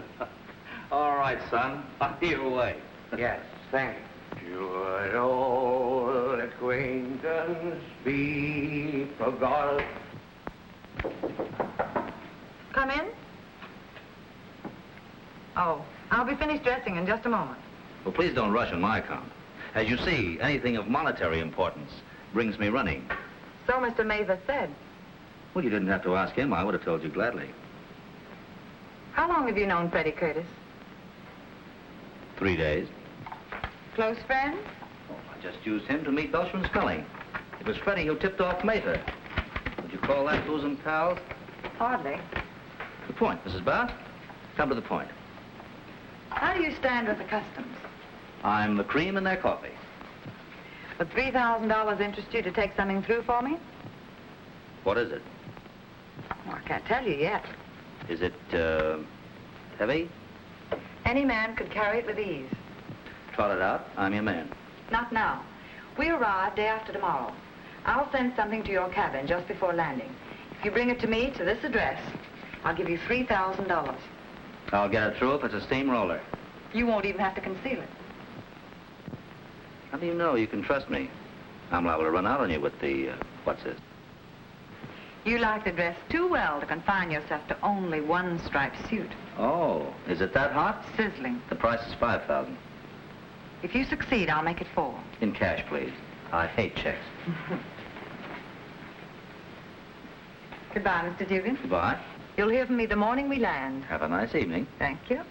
All right, son. On your way. Yes, thanks. Should old acquaintance be forgot? Come in. Oh, I'll be finished dressing in just a moment. Well, please don't rush on my account. As you see, anything of monetary importance brings me running. So Mr. Mather said. Well, you didn't have to ask him. I would have told you gladly. How long have you known Freddie Curtis? 3 days. Close friends? Oh, I just used him to meet Belcher and Scully. It was Freddie who tipped off Mather. Would you call that bosom pals? Hardly. The point, Mrs. Bath. Come to the point. How do you stand with the customs? I'm the cream in their coffee. Would $3,000 interest you to take something through for me? What is it? Well, I can't tell you yet. Is it, heavy? Any man could carry it with ease. Trot it out. I'm your man. Not now. We arrive day after tomorrow. I'll send something to your cabin just before landing. If you bring it to me to this address, I'll give you $3,000. I'll get it through if it's a steamroller. You won't even have to conceal it. How do you know you can trust me? I'm liable to run out on you with the, what's this? You like the dress too well to confine yourself to only one striped suit. Oh, is it that hot? Sizzling. The price is $5,000. If you succeed, I'll make it 4. In cash, please. I hate checks. Goodbye, Mr. Dugan. Goodbye. You'll hear from me the morning we land. Have a nice evening. Thank you.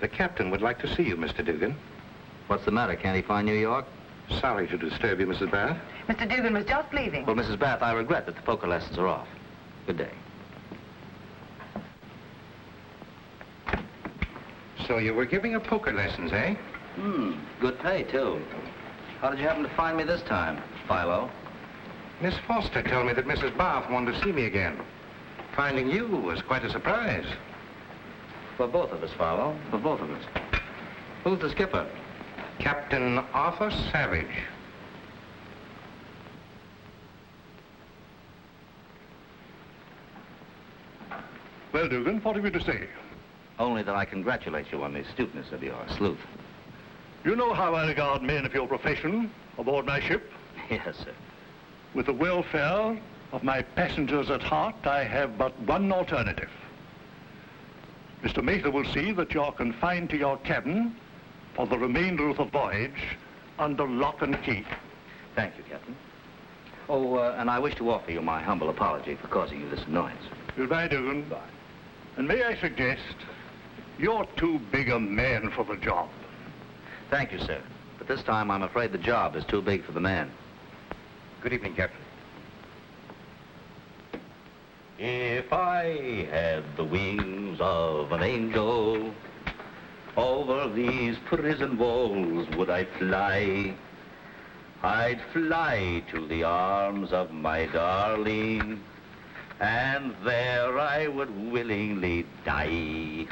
The captain would like to see you, Mr. Dugan. What's the matter? Can't he find New York? Sorry to disturb you, Mrs. Bath. Mr. Dugan was just leaving. Well, Mrs. Bath, I regret that the poker lessons are off. Good day. So you were giving her poker lessons, eh? Good pay, too. How did you happen to find me this time, Philo? Miss Foster told me that Mrs. Bath wanted to see me again. Finding you was quite a surprise. For both of us, Philo. For both of us. Who's the skipper? Captain Arthur Savage. Well, Dugan, what have you to say? Only that I congratulate you on the astuteness of your sleuth. You know how I regard men of your profession aboard my ship. Yes, sir. With the welfare of my passengers at heart, I have but one alternative. Mr. Mather will see that you're confined to your cabin for the remainder of the voyage under lock and key. Thank you, Captain. Oh, and I wish to offer you my humble apology for causing you this annoyance. Goodbye, Dugan. Bye. And may I suggest, you're too big a man for the job. Thank you, sir. But this time, I'm afraid the job is too big for the man. Good evening, Captain. If I had the wings of an angel, over these prison walls would I fly. I'd fly to the arms of my darling, and there I would willingly die.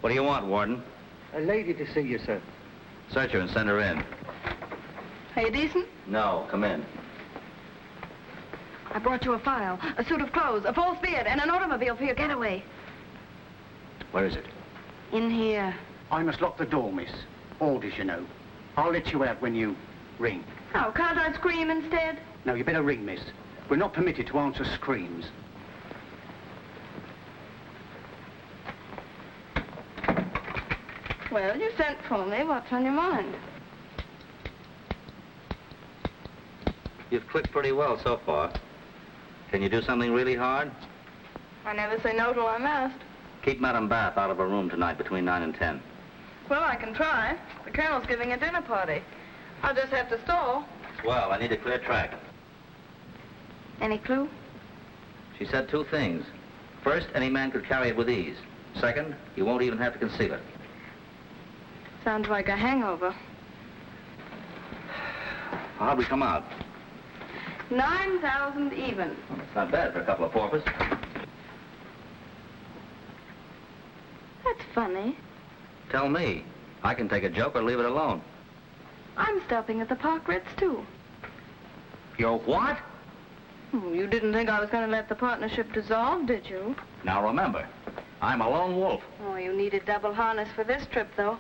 What do you want, Warden? A lady to see you, sir. Search her and send her in. Are you decent? No, come in. I brought you a file, a suit of clothes, a false beard, and an automobile for your getaway. Where is it? In here. I must lock the door, miss. Orders, you know. I'll let you out when you ring. Oh, can't I scream instead? No, you better ring, miss. We're not permitted to answer screams. Well, you sent for me. What's on your mind? You've clicked pretty well so far. Can you do something really hard? I never say no till I'm asked. Keep Madame Bath out of her room tonight between 9 and 10. Well, I can try. The Colonel's giving a dinner party. I'll just have to stall. Well, I need a clear track. Any clue? She said two things. First, any man could carry it with ease. Second, you won't even have to conceal it. Sounds like a hangover. How'd we come out? 9,000 even. Well, that's not bad for a couple of paupers. That's funny. Tell me. I can take a joke or leave it alone. I'm stopping at the Park Ritz, too. You're what? You didn't think I was going to let the partnership dissolve, did you? Now remember, I'm a lone wolf. Oh, you needed double harness for this trip, though.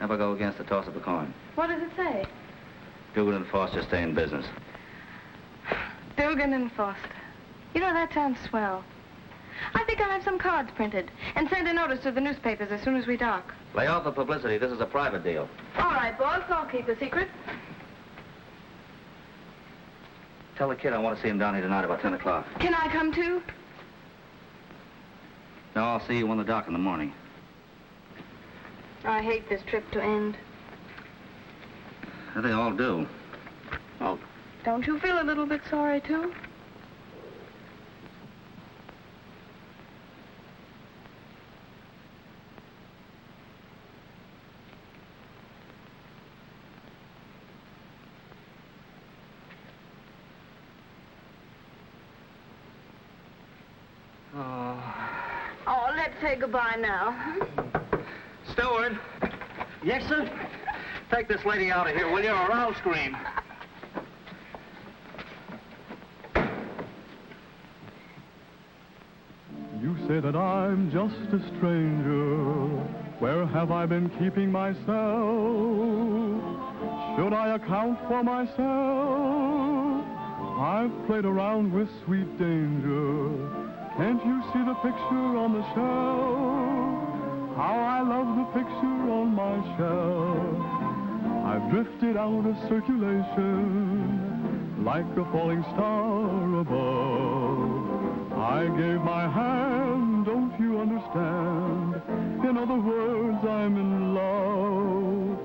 Never go against the toss of a coin. What does it say? Dugan and Foster stay in business. Dugan and Foster. You know, that sounds swell. I think I'll have some cards printed and send a notice to the newspapers as soon as we dock. Lay off the publicity. This is a private deal. All right, boss. I'll keep the secret. Tell the kid I want to see him down here tonight about 10 o'clock. Can I come, too? No, I'll see you on the dock in the morning. I hate this trip to end. They all do. Oh, don't you feel a little bit sorry, too? Oh, let's say goodbye now. Steward. Yes, sir? Take this lady out of here, will you, or I'll scream. You say that I'm just a stranger. Where have I been keeping myself? Should I account for myself? I've played around with sweet danger. Can't you see the picture on the shelf? How I love the picture on my shelf. I've drifted out of circulation like a falling star above. I I gave my hand, don't you understand? In other words, I'm in love.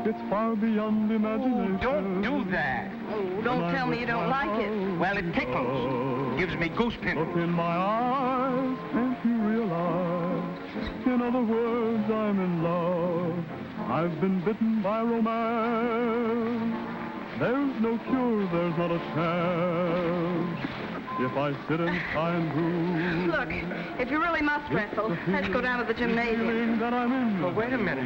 It's far beyond imagination. Don't do that. Oh, don't tell me you don't like it. Well, it tickles. Gives me goose pimples. Look in my eyes, can't you realize? In other words, I'm in love. I've been bitten by romance. There's no cure, there's not a chance. If I sit in fine room. Look, if you really must wrestle, let's go down to the gymnasium. That I'm in. But wait a minute.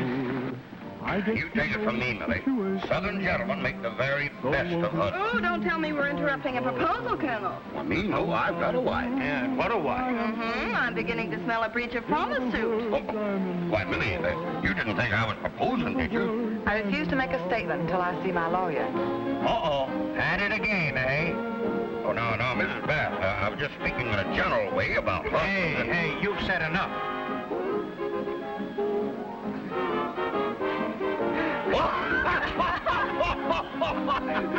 You take it from me, Millie. Southern gentlemen make the very best of husbands. Oh, don't tell me we're interrupting a proposal, Colonel. Well, me, no, I've got a wife. Yeah, what a wife. Mm-hmm. I'm beginning to smell a breach of promise suit. Oh, why, Millie, you didn't think I was proposing, did you? I refuse to make a statement until I see my lawyer. Uh-oh. At it again, eh? Oh, no, Mrs. Beth. I was just speaking in a general way about husbands. Hey, you've said enough.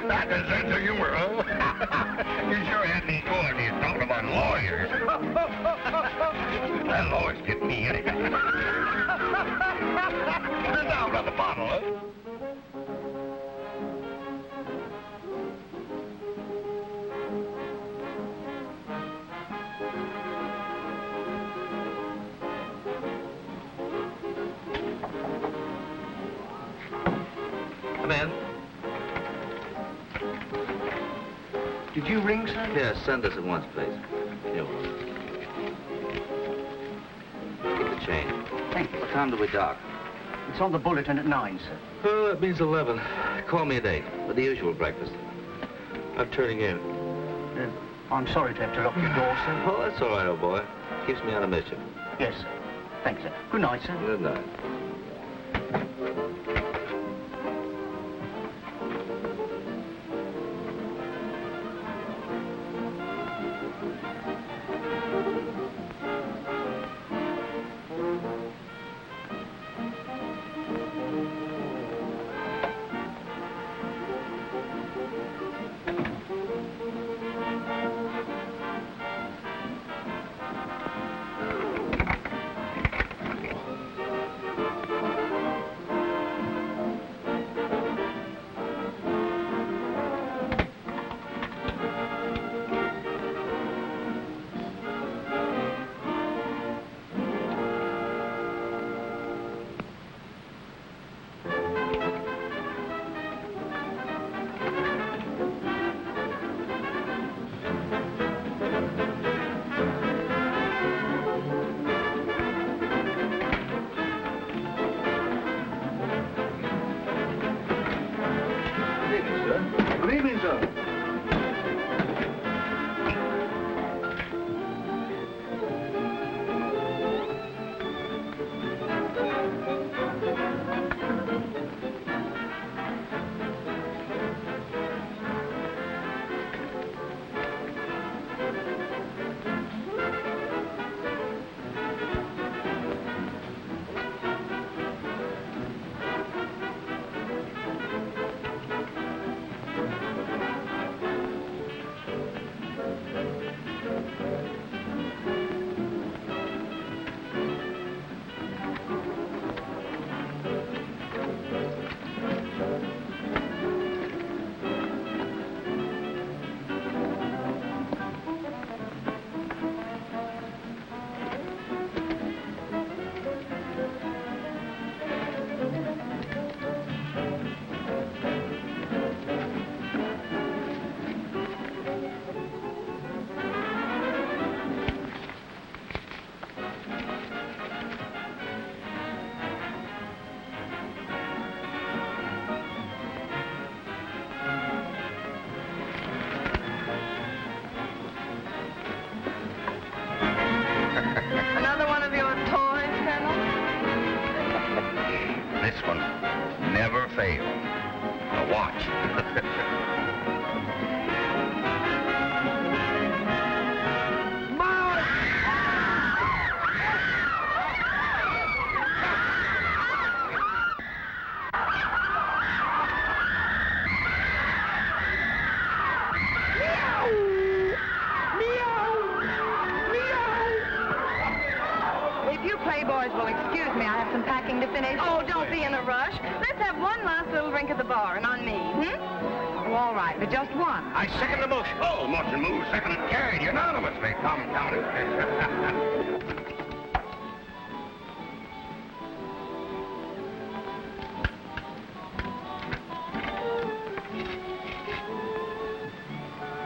That's a sense of humor, huh? You sure had me going. You talking about lawyers. That lawyer's getting me in it. Sit down by the bottle, huh? Come in. Did you ring, sir? Yes, send us at once, please. Here. Keep the change. Thank you. What time do we dock? It's on the bulletin at 9, sir. Oh, that means 11. Call me at 8 with the usual breakfast. I'm turning in. I'm sorry to have to lock your door, sir. Oh, that's all right, old boy. Keeps me out of mischief. Yes, sir. Thanks, sir. Good night, sir. Good night. Another one of your toys, Colonel? This one never fails. A watch. you boys will excuse me. I have some packing to finish. Oh, don't be in a rush. Let's have one last little drink at the bar, and on me, Oh, all right, but just one. I second the motion. Oh, motion moved, second and carried unanimously. Come down.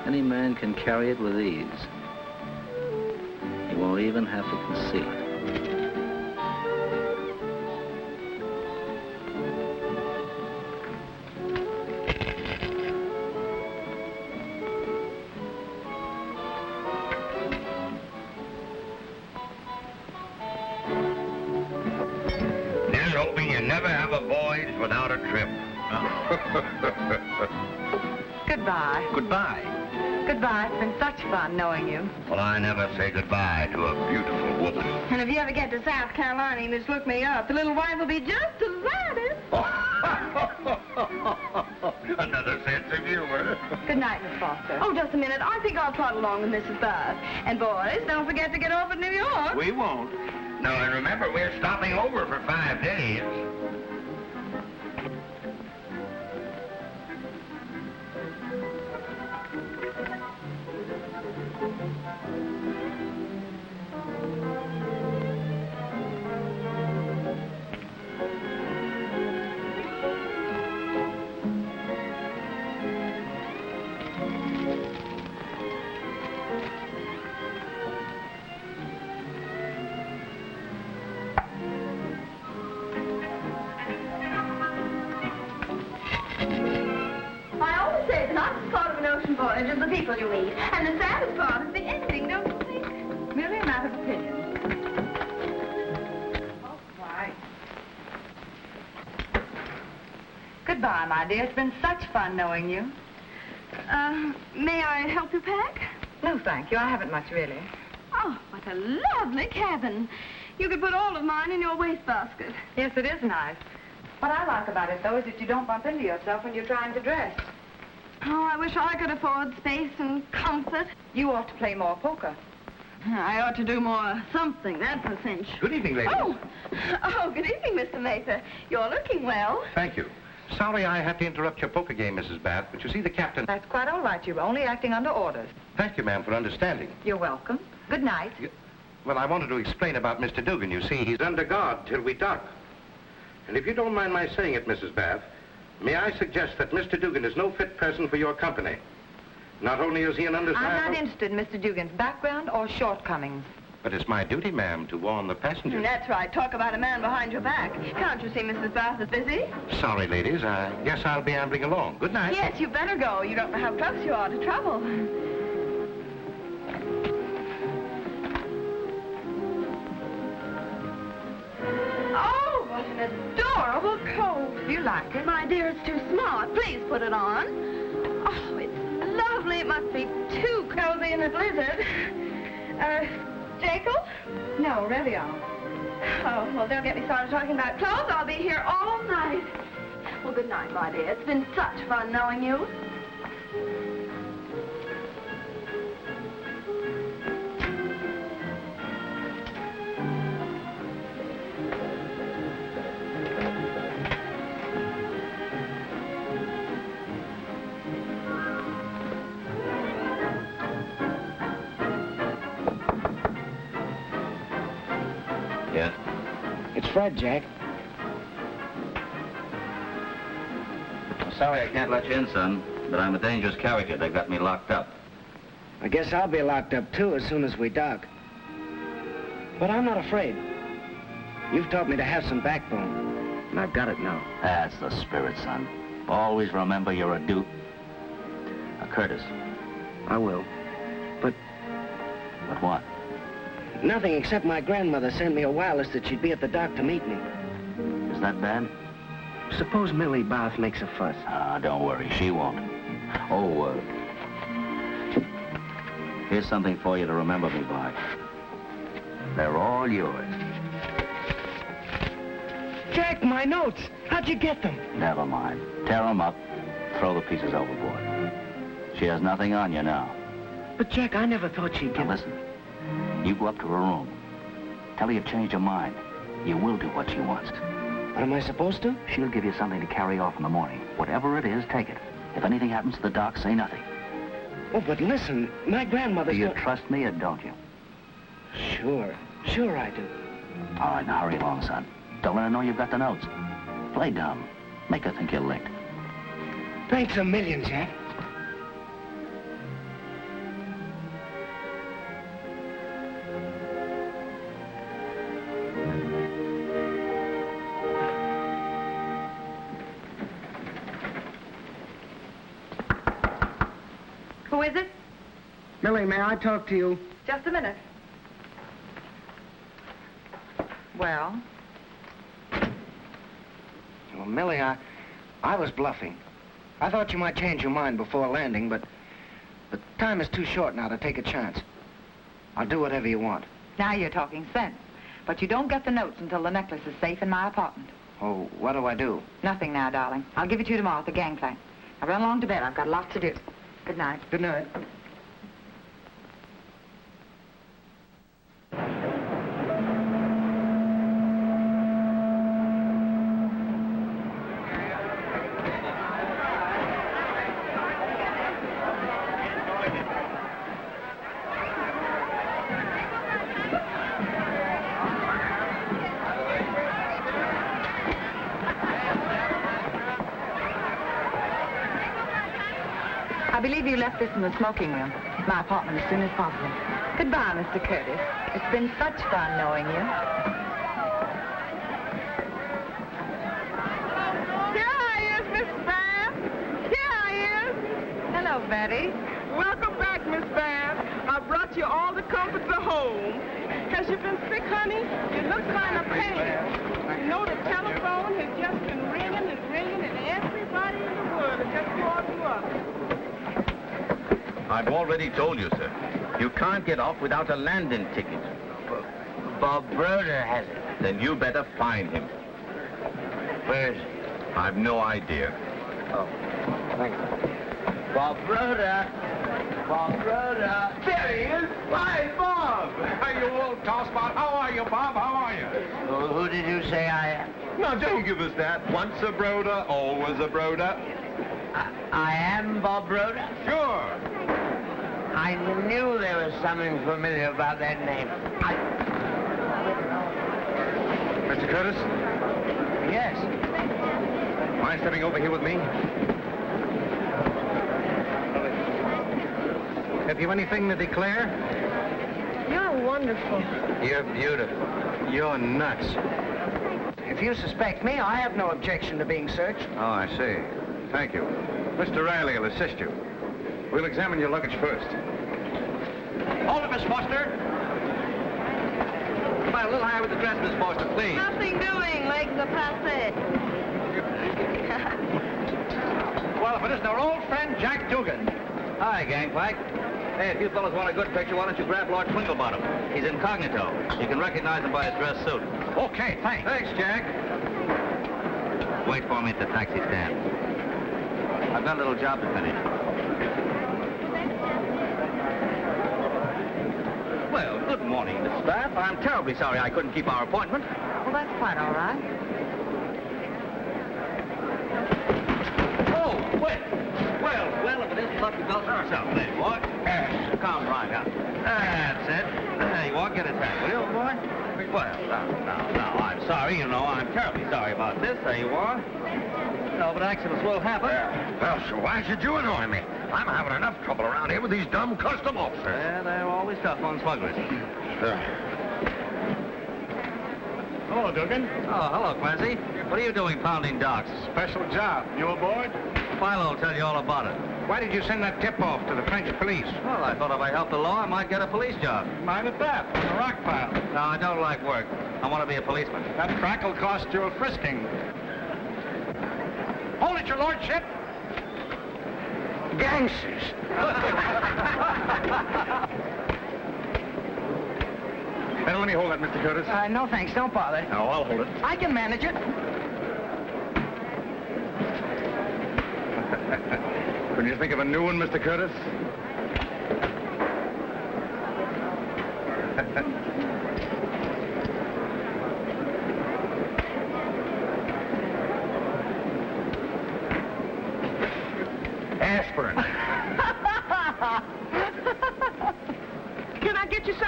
Any man can carry it with ease. He won't even have to conceal it. Here's hoping you never have a voyage without a trip. Goodbye. Goodbye. Goodbye. It's been such fun knowing you. Well, I never say goodbye to a beautiful woman. And if you ever get to South Carolina, you just look me up. The little wife will be just delighted. Another sense of humor. Good night, Miss Foster. Oh, just a minute. I think I'll trot along with Mrs. Bath. And boys, don't forget to get off at New York. We won't. No, and remember, we're stopping over for 5 days. Voyage is the people you meet, and the saddest part is the ending, don't you think? Merely a matter of opinion. Oh, right. Goodbye, my dear. It's been such fun knowing you. May I help you pack? No, thank you. I haven't much, really. Oh, what a lovely cabin. You could put all of mine in your wastebasket. Yes, it is nice. What I like about it, though, is that you don't bump into yourself when you're trying to dress. Oh, I wish I could afford space and comfort. You ought to play more poker. I ought to do more something, that's a cinch. Good evening, ladies. Oh, good evening, Mr. Mather. You're looking well. Thank you. Sorry I had to interrupt your poker game, Mrs. Bath, but you see the captain... That's quite all right. You were only acting under orders. Thank you, ma'am, for understanding. You're welcome. Good night. Well, I wanted to explain about Mr. Dugan. You see, he's under guard till we dock. And if you don't mind my saying it, Mrs. Bath, may I suggest that Mr. Dugan is no fit person for your company. Not only is he an undesirable... I'm not interested in Mr. Dugan's background or shortcomings. But it's my duty, ma'am, to warn the passengers. That's right. Talk about a man behind your back. Can't you see Mrs. Bath is busy? Sorry, ladies. I guess I'll be ambling along. Good night. Yes, you better go. You don't know how close you are to trouble. Oh, what an adorable coat. You like it? My dear, it's too smart. Please put it on. Oh, it's lovely. It must be too cozy in a blizzard. Jekyll? No, Revion. Oh, well, don't get me started talking about clothes. I'll be here all night. Well, good night, my dear. It's been such fun knowing you. Yes? It's Fred, Jack. I'm sorry I can't let you in, son, but I'm a dangerous character. They've got me locked up. I guess I'll be locked up, too, as soon as we dock. But I'm not afraid. You've taught me to have some backbone, and I've got it now. That's the spirit, son. Always remember you're a dude. Curtis. I will. But what? Nothing except my grandmother sent me a wireless that she'd be at the dock to meet me. Is that bad? Suppose Millie Bath makes a fuss. Ah, don't worry. She won't. Oh, here's something for you to remember me by. They're all yours. Jack, my notes. How'd you get them? Never mind. Tear them up. Throw the pieces overboard. She has nothing on you now. But, Jack, I never thought she'd Now, listen. You go up to her room. Tell her you've changed your mind. You will do what she wants. What am I supposed to? She'll give you something to carry off in the morning. Whatever it is, take it. If anything happens to the doc, say nothing. Oh, but listen, my grandmother... Do you trust me or don't you? Sure. Sure I do. All right, now hurry along, son. Don't let her know you've got the notes. Play dumb. Make her think you're licked. Thanks a million, Jack. Who is it? Millie, may I talk to you? Just a minute. Well? Well, Millie, I was bluffing. I thought you might change your mind before landing, but time is too short now to take a chance. I'll do whatever you want. Now you're talking sense. But you don't get the notes until the necklace is safe in my apartment. Oh, what do I do? Nothing now, darling. I'll give it to you tomorrow at the gangplank. Now run along to bed. I've got a lot to do. Good night. Good night. I believe you left this in the smoking room, my apartment, as soon as possible. Goodbye, Mr. Curtis. It's been such fun knowing you. Here I is, Miss Babb. Here I is. Hello, Betty. Welcome back, Miss Babb. I brought you all the comforts of home. Has you been sick, honey? You look kind of pale. You know the telephone has just been ringing and ringing, and everybody in the world has just called you up. I've already told you, sir. You can't get off without a landing ticket. Bob Broder has it. Then you better find him. Where is he? I've no idea. Oh, thank you. Bob Broder. Bob Broder. There he is. Hi, Bob. You old tosspot. How are you, Bob? How are you? Who did you say I am? Now, don't give us that. Once a Broder, always a Broder. I am Bob Broder? Sure. I knew there was something familiar about that name. Mr. Curtis? Yes. Mind stepping over here with me? Have you anything to declare? You're wonderful. You're beautiful. You're nuts. If you suspect me, I have no objection to being searched. Oh, I see. Thank you. Mr. Riley will assist you. We'll examine your luggage first. Hold it, Miss Foster. Come on, a little higher with the dress, Miss Foster, please. Nothing doing. Legs are passé. Well, if it isn't our old friend, Jack Dugan. Hi, Gangplank. Hey, if you fellas want a good picture, why don't you grab Lord Twinklebottom? He's incognito. You can recognize him by his dress suit. Okay, thanks. Thanks, Jack. Wait for me at the taxi stand. I've got a little job to finish. Well, good morning, Miss Babb. I'm terribly sorry I couldn't keep our appointment. Well, that's quite all right. Oh, wait. Well, if it isn't Lucky Belcher herself, there you are. Come right up. That's it. There you are. Get a tack, will you, old boy? Well, now, I'm sorry, you know. I'm terribly sorry about this. There you are. No, but accidents will happen. Well, so why should you annoy me? I'm having enough trouble around here with these dumb custom officers. Yeah, they're always tough on smugglers. Hello, Dugan. Oh, hello, Clancy. What are you doing pounding docks? Special job. You aboard? Philo will tell you all about it. Why did you send that tip-off to the French police? Well, I thought if I helped the law, I might get a police job. Mind at that, on the rock pile. No, I don't like work. I want to be a policeman. That track will cost you a frisking. Hold it, your lordship. Gangsters. Let me hold that, Mr. Curtis. No, thanks. Don't bother. No, I'll hold it. I can manage it. Couldn't you think of a new one, Mr. Curtis?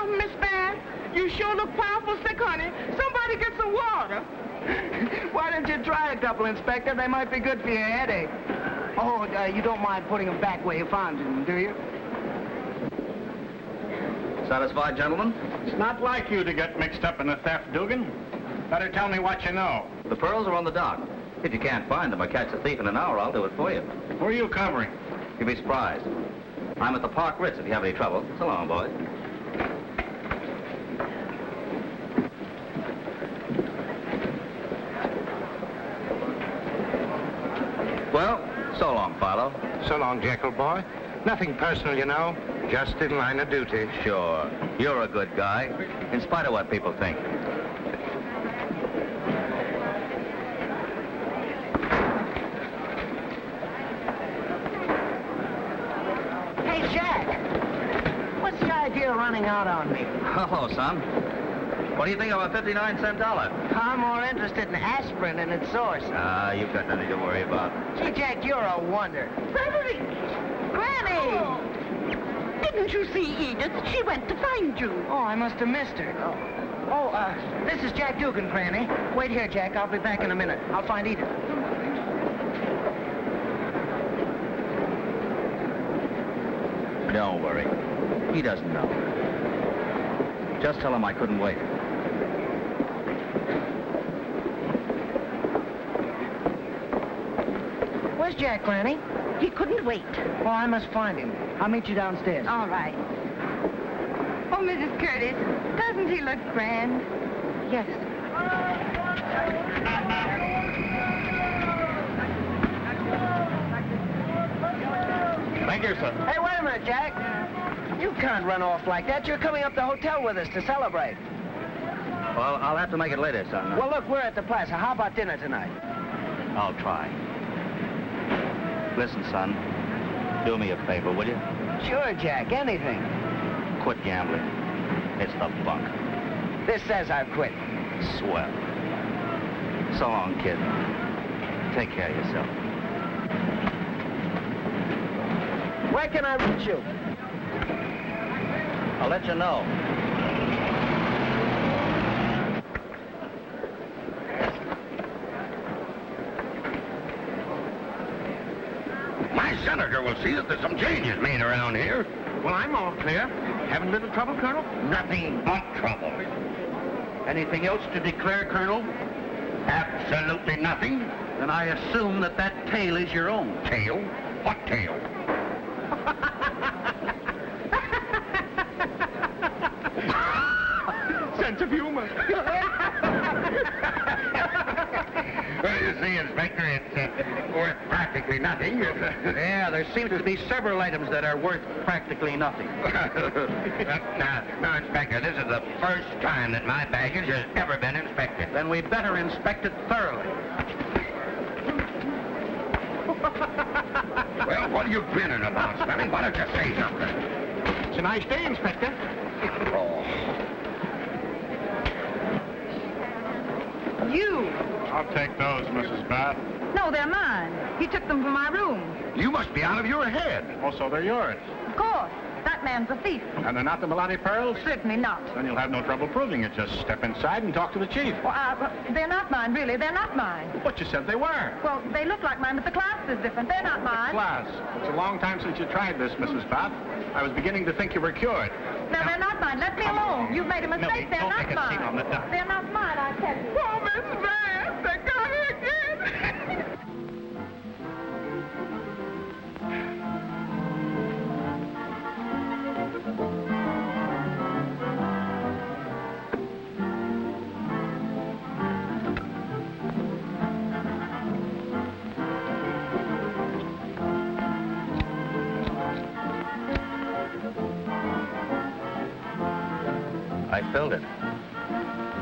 something, Miss Bass? You sure look powerful sick, honey. Somebody get some water. Why don't you try a couple, Inspector? They might be good for your headache. Oh, you don't mind putting them back where you found them, do you? Satisfied, gentlemen? It's not like you to get mixed up in the theft, Dugan. Better tell me what you know. The pearls are on the dock. If you can't find them or catch the thief in an hour, I'll do it for you. Who are you covering? You'll be surprised. I'm at the Park Ritz if you have any trouble. So long, boys. Well, so long, Philo. So long, Jekyll boy. Nothing personal, you know. Just in line of duty. Sure. You're a good guy, in spite of what people think. Hey, Jack. What's the idea of running out on me? Hello, son. What do you think of a 59-cent dollar? I'm more interested in aspirin and its source. Ah, you've got nothing to worry about. Gee, Jack, you're a wonder. Frederick! Granny! Didn't you see Edith? She went to find you. Oh, I must have missed her. This is Jack Dugan, Granny. Wait here, Jack. I'll be back in a minute. I'll find Edith. Don't worry. He doesn't know. Just tell him I couldn't wait. Where's Jack, Granny? He couldn't wait. Oh, I must find him. I'll meet you downstairs. All right. Oh, Mrs. Curtis, doesn't he look grand? Yes. Thank you, sir. Hey, wait a minute, Jack. You can't run off like that. You're coming up to the hotel with us to celebrate. Well, I'll have to make it later, son. Well, look, we're at the plaza. How about dinner tonight? I'll try. Listen, son. Do me a favor, will you? Sure, Jack. Anything. Quit gambling. It's the bunk. This says I've quit. Swell. So long, kid. Take care of yourself. Where can I reach you? I'll let you know. My senator will see that there's some changes made around here. Well, I'm all clear. Having a little trouble, Colonel? Nothing but trouble. Anything else to declare, Colonel? Absolutely nothing. Then I assume that that tail is your own. Tail? What tail? Sense of humor. Well, you see, Inspector, it's worth practically nothing. Yeah, there seems to be several items that are worth practically nothing. Now, Inspector, this is the first time that my baggage has ever been inspected. Then we better inspect it thoroughly. Well, what are you grinning about, Smelly? Why don't you say something? It's a nice day, Inspector. Oh. You. I'll take those, Mrs. Bath. No, they're mine. He took them from my room. You must be out of your head. Oh, so they're yours. Of course. That man's a thief. And they're not the Melati pearls? Certainly not. Then you'll have no trouble proving it. Just step inside and talk to the chief. Well, they're not mine, really. They're not mine. But you said they were. Well, they look like mine, but the clasp is different. They're not mine. Class. It's a long time since you tried this, Mrs. Bath. I was beginning to think you were cured. No, they're not mine. Let me alone. You've made a mistake. They're not mine. They're not mine, I tell you. Oh, Miss Bass, they got me again. I filled it.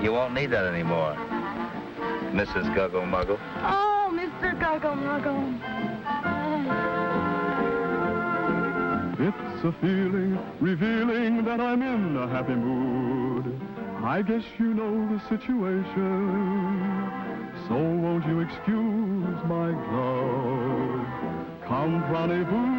You won't need that anymore, Mrs. Guggle Muggle. Oh, Mr. Guggle Muggle. It's a feeling revealing that I'm in a happy mood. I guess you know the situation. So won't you excuse my glove? Come, rendezvous.